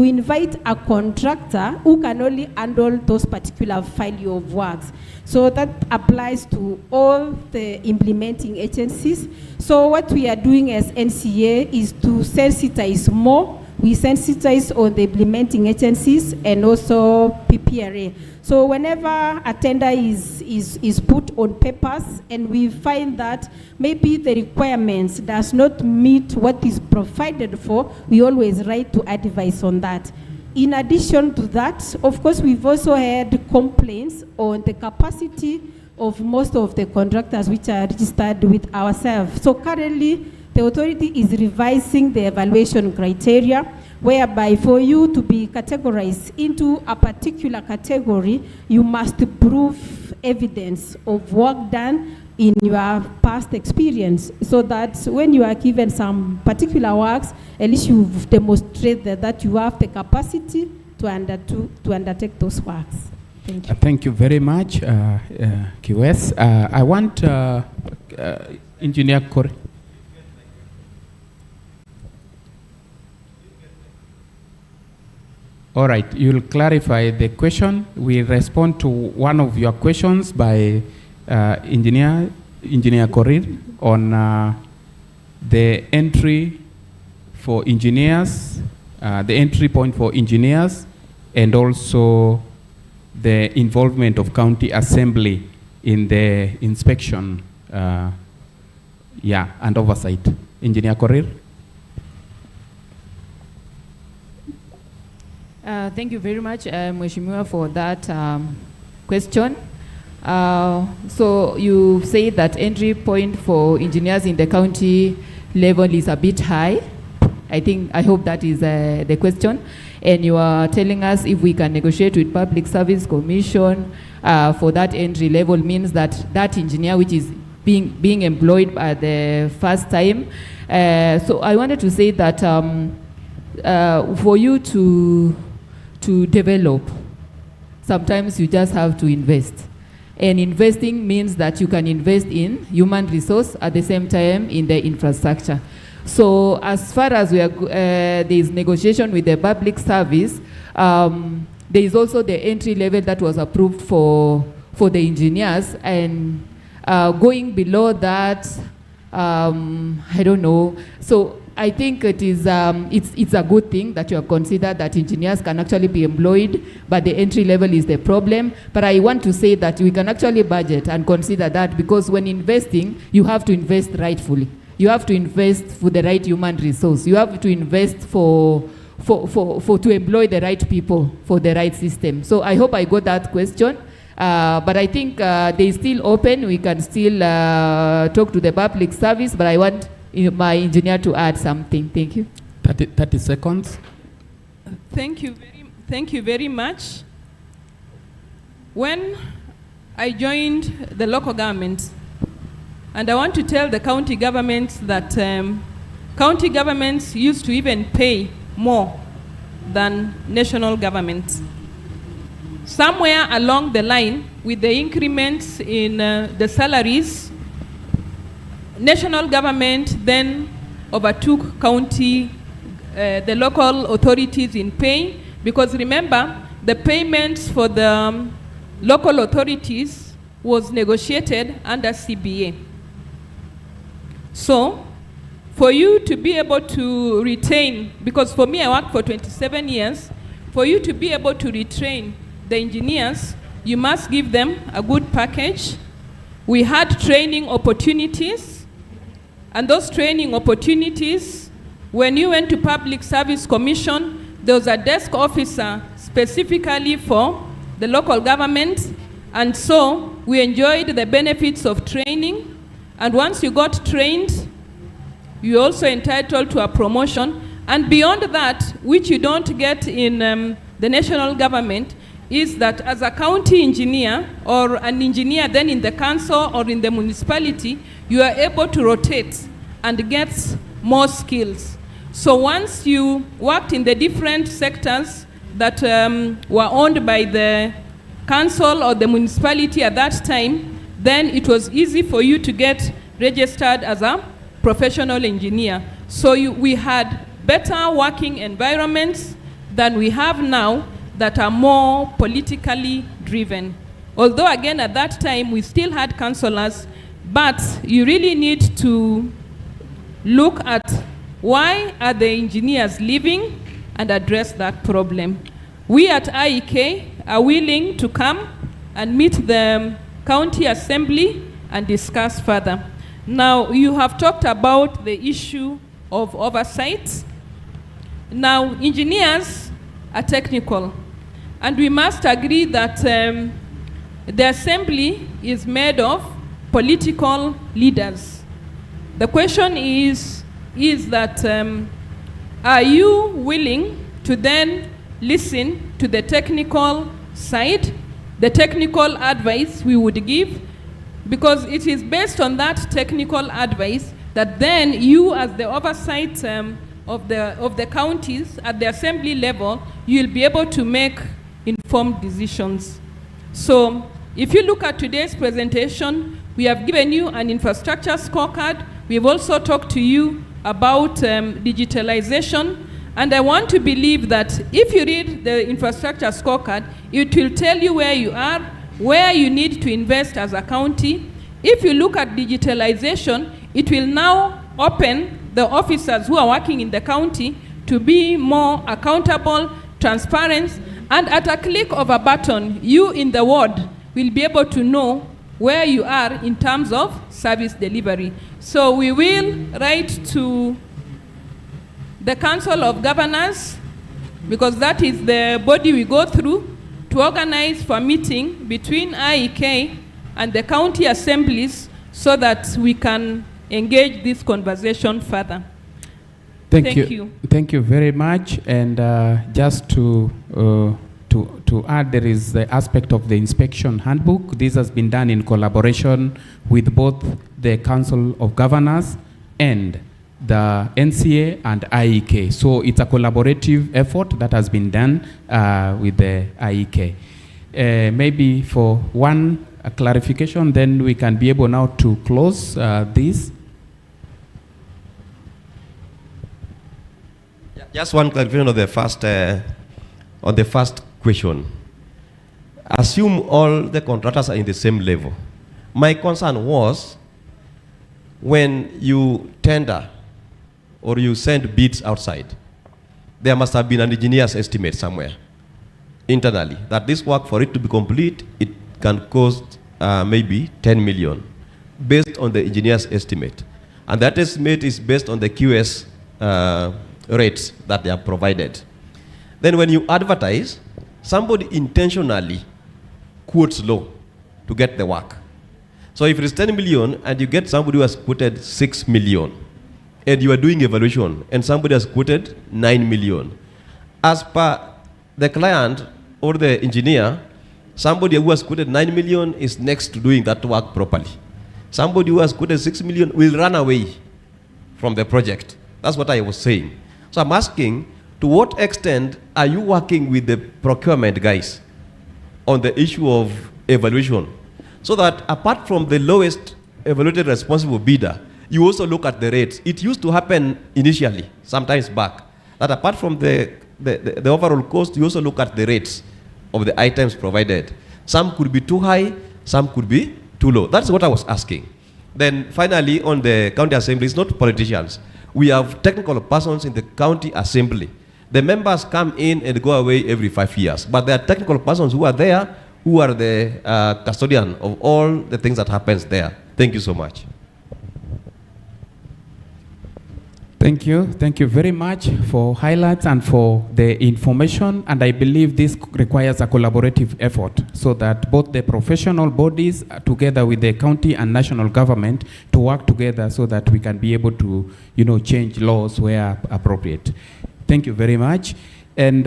invite a contractor who can only handle those particular value of works. So that applies to all the implementing agencies. So what we are doing as NCA is to sensitize more. We sensitize on the implementing agencies and also PPRA. So whenever a tender is put on papers and we find that maybe the requirements does not meet what is provided for, we always write to advise on that. In addition to that, of course, we've also had complaints on the capacity of most of the contractors which are registered with ourselves. So currently, the authority is revising the evaluation criteria, whereby for you to be categorized into a particular category, you must prove evidence of work done in your past experience, so that when you are given some particular works, at least you've demonstrated that you have the capacity to undertake those works. Thank you. Thank you very much, QS. I want Engineer Corey. All right, you'll clarify the question. We respond to one of your questions by Engineer Korir on the entry for engineers, the entry point for engineers, and also the involvement of county assembly in the inspection, and oversight. Engineer Korir. Thank you very much, Mheshimiwa, for that question. So you say that entry point for engineers in the county level is a bit high. I hope that is the question. And you are telling us if we can negotiate with Public Service Commission for that entry level, means that that engineer which is being employed at the first time. So I wanted to say that for you to develop, sometimes you just have to invest. And investing means that you can invest in human resource at the same time in the infrastructure. So as far as we are, there is negotiation with the public service, there is also the entry level that was approved for the engineers, and going below that, I don't know. So I think it is it's a good thing that you have considered that engineers can actually be employed, but the entry level is the problem. But I want to say that we can actually budget and consider that, because when investing, you have to invest rightfully. You have to invest for the right human resource. You have to invest to employ the right people for the right system. So I hope I got that question. But I think they're still open. We can still talk to the public service, but I want my engineer to add something. Thank you. 30 seconds. Thank you very much. When I joined the local government, and I want to tell the county governments that county governments used to even pay more than national governments. Somewhere along the line, with the increments in the salaries, national government then overtook county, the local authorities in paying, because remember, the payments for the local authorities was negotiated under CBA. So, for you to be able to retain, because for me I worked for 27 years, for you to be able to retrain the engineers, you must give them a good package. We had training opportunities, and those training opportunities, when you went to Public Service Commission, there was a desk officer specifically for the local government, and so we enjoyed the benefits of training. And once you got trained, you're also entitled to a promotion. And beyond that, which you don't get in the national government, is that as a county engineer or an engineer then in the council or in the municipality, you are able to rotate and get more skills. So once you worked in the different sectors that were owned by the council or the municipality at that time, then it was easy for you to get registered as a professional engineer. So we had better working environments than we have now that are more politically driven. Although again at that time we still had councillors, but you really need to look at why are the engineers leaving and address that problem. We at IEK are willing to come and meet the county assembly and discuss further. Now, you have talked about the issue of oversight. Now, engineers are technical, and we must agree that the assembly is made of political leaders. The question is that are you willing to then listen to the technical side, the technical advice we would give? Because it is based on that technical advice that then you, as the oversight of the counties at the assembly level, you'll be able to make informed decisions. So if you look at today's presentation, we have given you an infrastructure scorecard. We've also talked to you about digitalization. And I want to believe that if you read the infrastructure scorecard, it will tell you where you are, where you need to invest as a county. If you look at digitalization, it will now open the officers who are working in the county to be more accountable, transparent, and at a click of a button, you in the ward will be able to know where you are in terms of service delivery. So we will write to the Council of Governors, because that is the body we go through, to organize for a meeting between IEK and the county assemblies so that we can engage this conversation further. Thank you. Thank you very much. And just to add, there is the aspect of the inspection handbook. This has been done in collaboration with both the Council of Governors and the NCA and IEK. So it's a collaborative effort that has been done with the IEK. Maybe for one clarification, then we can be able now to close this. Just one clarification on the first question. Assume all the contractors are in the same level. My concern was when you tender or you send bids outside, there must have been an engineer's estimate somewhere internally that this work, for it to be complete, it can cost maybe 10 million based on the engineer's estimate. And that estimate is based on the QS rates that they are provided. Then when you advertise, somebody intentionally quotes low to get the work. So if it is 10 million and you get somebody who has quoted 6 million, and you are doing evaluation and somebody has quoted 9 million, as per the client or the engineer, somebody who has quoted 9 million is next to doing that work properly. Somebody who has quoted 6 million will run away from the project. That's what I was saying. So I'm asking, to what extent are you working with the procurement guys on the issue of evaluation? So that apart from the lowest evaluated responsible bidder, you also look at the rates. It used to happen initially, sometimes back, that apart from the overall cost, you also look at the rates of the items provided. Some could be too high, some could be too low. That's what I was asking. Then finally, on the county assembly, it's not politicians. We have technical persons in the county assembly. The members come in and go away every 5 years. But there are technical persons who are there, who are the custodian of all the things that happens there. Thank you so much. Thank you. Thank you very much for highlights and for the information. And I believe this requires a collaborative effort so that both the professional bodies together with the county and national government to work together so that we can be able to, change laws where appropriate. Thank you very much. And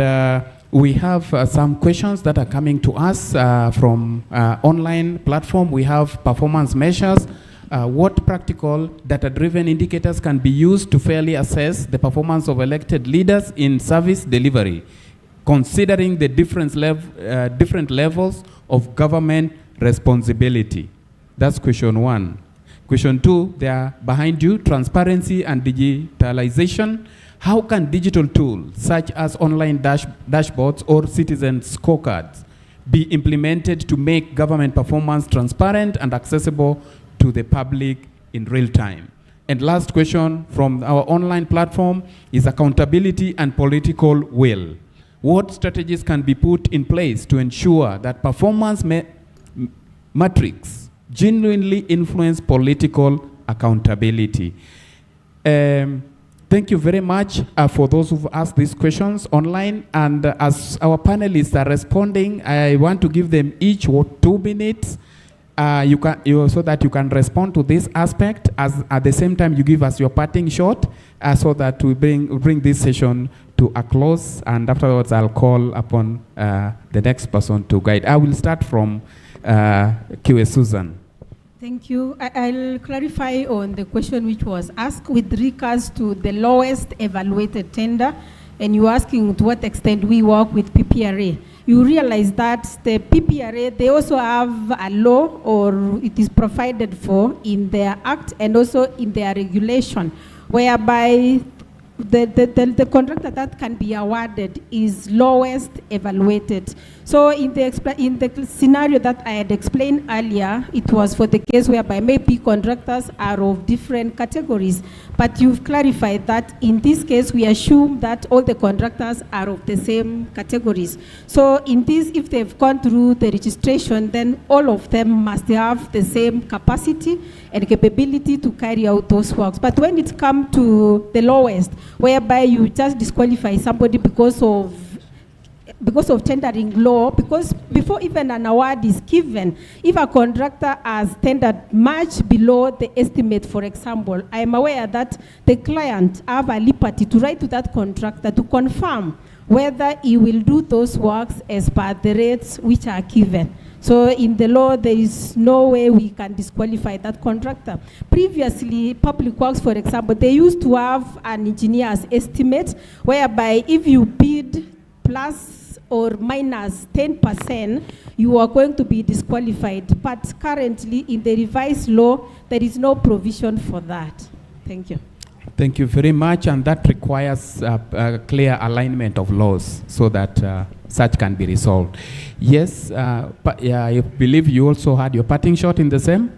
we have some questions that are coming to us from online platform. We have performance measures. What practical data-driven indicators can be used to fairly assess the performance of elected leaders in service delivery, considering the different levels of government responsibility? That's question one. Question two, they are behind you, transparency and digitalization. How can digital tools such as online dashboards or citizen scorecards be implemented to make government performance transparent and accessible to the public in real time? And last question from our online platform is accountability and political will. What strategies can be put in place to ensure that performance metrics genuinely influence political accountability? Thank you very much for those who've asked these questions online. And as our panelists are responding, I want to give them each 2 minutes so that you can respond to this aspect. As at the same time, you give us your parting shot so that we bring this session to a close. And afterwards, I'll call upon the next person to guide. I will start from QA Susan. Thank you. I'll clarify on the question which was asked with regards to the lowest evaluated tender, and you're asking to what extent we work with PPRA. You realize that the PPRA, they also have a law, or it is provided for in their act and also in their regulation, whereby the contractor that can be awarded is lowest evaluated. So in the scenario that I had explained earlier, it was for the case whereby maybe contractors are of different categories, but you've clarified that in this case we assume that all the contractors are of the same categories. So in this, if they've gone through the registration, then all of them must have the same capacity and capability to carry out those works. But when it comes to the lowest, whereby you just disqualify somebody because of tendering law, because before even an award is given, if a contractor has tendered much below the estimate, for example, I am aware that the client have a liberty to write to that contractor to confirm whether he will do those works as per the rates which are given. So in the law, there is no way we can disqualify that contractor. Previously, Public Works, for example, they used to have an engineer's estimate, whereby if you bid plus or minus 10%, you are going to be disqualified. But currently, in the revised law, there is no provision for that. Thank you. Thank you very much, and that requires a clear alignment of laws so that such can be resolved. Yes, but yeah, I believe you also had your parting shot in the same,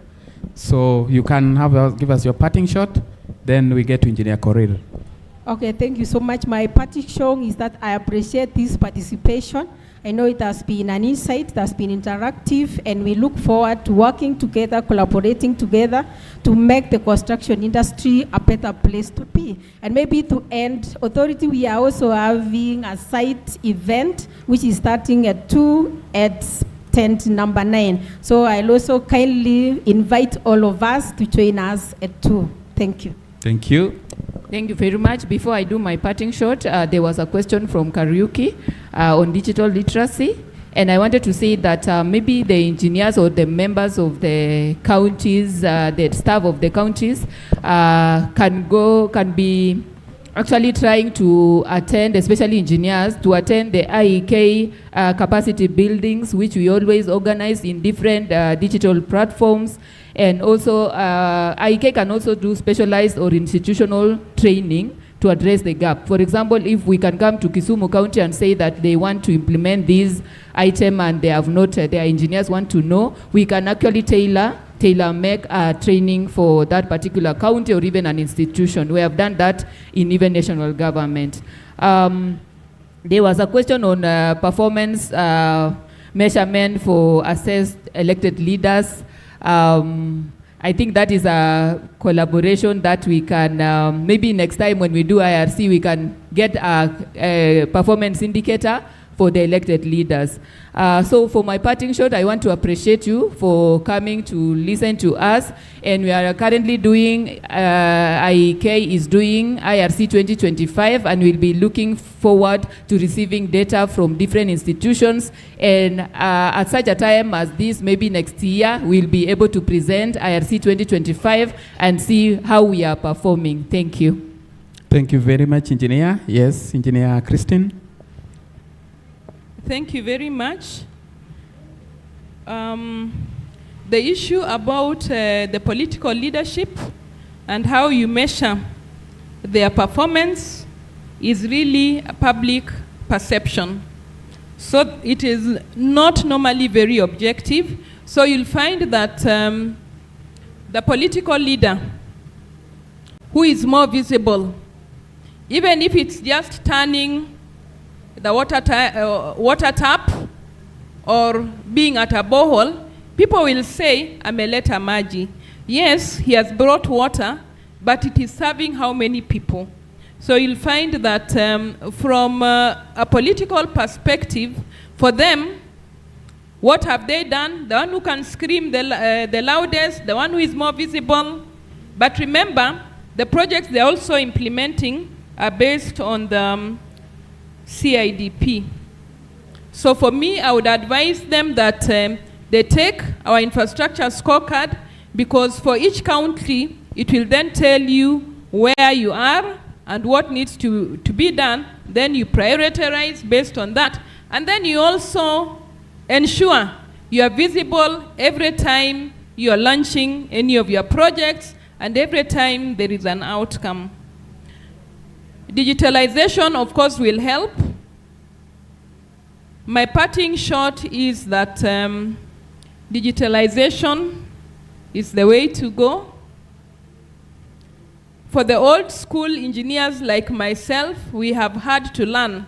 so you can give us your parting shot, then we get to Engineer Korir. Okay, thank you so much. My parting shot is that I appreciate this participation. I know it has been an insight, it has been interactive, and we look forward to working together, collaborating together to make the construction industry a better place to be. And maybe to end, Authority, we are also having a site event, which is starting at 2 at tent number 9. So I'll also kindly invite all of us to join us at 2. Thank you. Thank you. Thank you very much. Before I do my parting shot, there was a question from Kariuki on digital literacy. And I wanted to say that maybe the engineers or the members of the counties, the staff of the counties can be actually trying to attend, especially engineers, to attend the IEK capacity buildings, which we always organize in different digital platforms. And also, IEK can also do specialized or institutional training to address the gap. For example, if we can come to Kisumu County and say that they want to implement this item and they have not, their engineers want to know, we can actually tailor make a training for that particular county or even an institution. We have done that in even national government. There was a question on performance measurement for assessed elected leaders. I think that is a collaboration that we can, maybe next time when we do IRC, we can get a performance indicator for the elected leaders. So for my parting shot, I want to appreciate you for coming to listen to us. And we are currently doing, IEK is doing IRC 2025, and we'll be looking forward to receiving data from different institutions. And at such a time as this, maybe next year, we'll be able to present IRC 2025 and see how we are performing. Thank you. Thank you very much, Engineer. Yes, Engineer Christine. Thank you very much. The issue about the political leadership and how you measure their performance is really a public perception. So it is not normally very objective. So you'll find that the political leader who is more visible, even if it's just turning the water tap or being at a borehole, people will say, ameleta maji. Yes, he has brought water, but it is serving how many people? So you'll find that from a political perspective, for them, what have they done? The one who can scream the loudest, the one who is more visible. But remember, the projects they're also implementing are based on the CIDP. So for me, I would advise them that they take our infrastructure scorecard, because for each country, it will then tell you where you are and what needs to be done. Then you prioritize based on that. And then you also ensure you are visible every time you are launching any of your projects and every time there is an outcome. Digitalization, of course, will help. My parting shot is that digitalization is the way to go. For the old school engineers like myself, we have had to learn.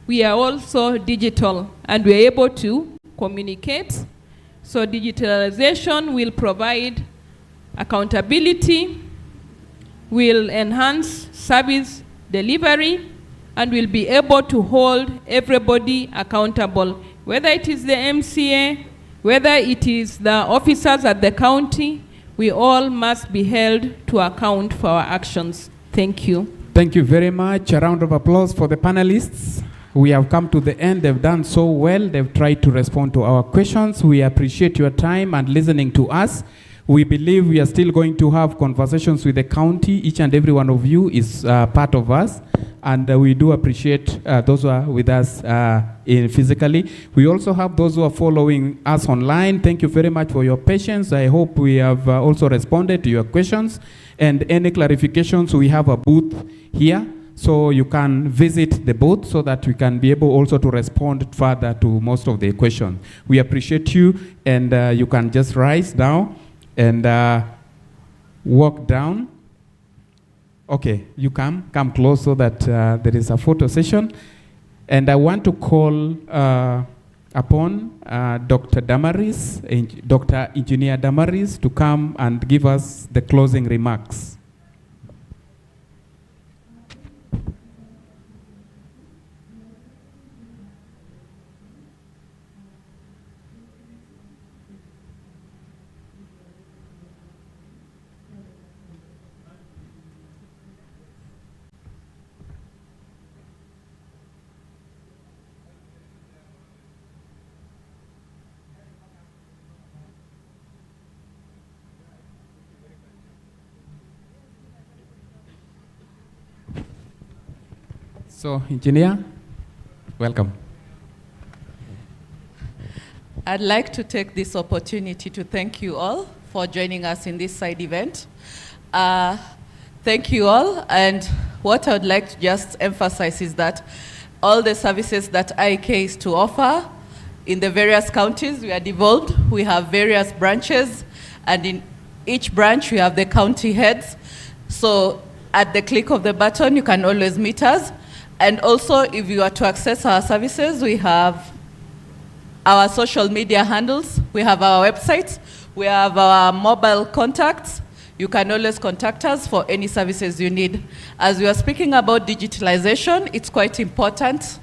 We are also digital and we are able to communicate. So digitalization will provide accountability, will enhance service delivery, and will be able to hold everybody accountable, whether it is the MCA, whether it is the officers at the county. We all must be held to account for our actions. Thank you. Thank you very much. A round of applause for the panelists. We have come to the end. They've done so well. They've tried to respond to our questions. We appreciate your time and listening to us. We believe we are still going to have conversations with the county. Each and every one of you is part of us. And we do appreciate those who are with us physically. We also have those who are following us online. Thank you very much for your patience. I hope we have also responded to your questions. And any clarifications, we have a booth here. So you can visit the booth so that we can be able also to respond further to most of the questions. We appreciate you, and you can just rise now and walk down. Okay, you come close so that there is a photo session. And I want to call upon Dr. Damaris, Dr. Engineer Damaris, to come and give us the closing remarks. So, engineer, welcome. I'd like to take this opportunity to thank you all for joining us in this side event. Thank you all, and what I would like to just emphasize is that all the services that IK is to offer in the various counties, we are devolved, we have various branches, and in each branch we have the county heads. So at the click of the button, you can always meet us. And also, if you are to access our services, we have our social media handles, we have our websites, we have our mobile contacts. You can always contact us for any services you need. As we are speaking about digitalization, it's quite important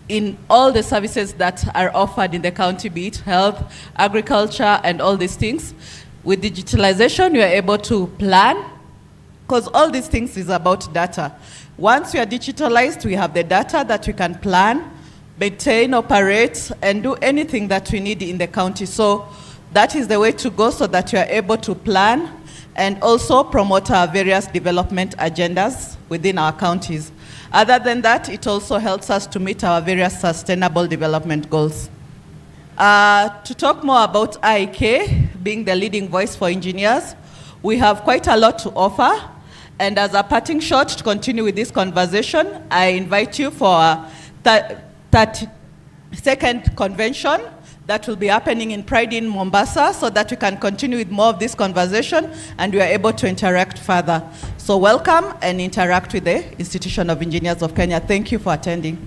in all the services that are offered in the county, be it health, agriculture, and all these things. With digitalization, you are able to plan, because all these things is about data. Once you are digitalized, we have the data that we can plan, maintain, operate, and do anything that we need in the county. So that is the way to go, so that you are able to plan and also promote our various development agendas within our counties. Other than that, it also helps us to meet our various sustainable development goals. To talk more about IK, being the leading voice for engineers, we have quite a lot to offer. And as a parting shot to continue with this conversation, I invite you for a 32nd convention that will be happening in Pride in Mombasa, so that we can continue with more of this conversation and we are able to interact further. So welcome and interact with the Institution of Engineers of Kenya. Thank you for attending.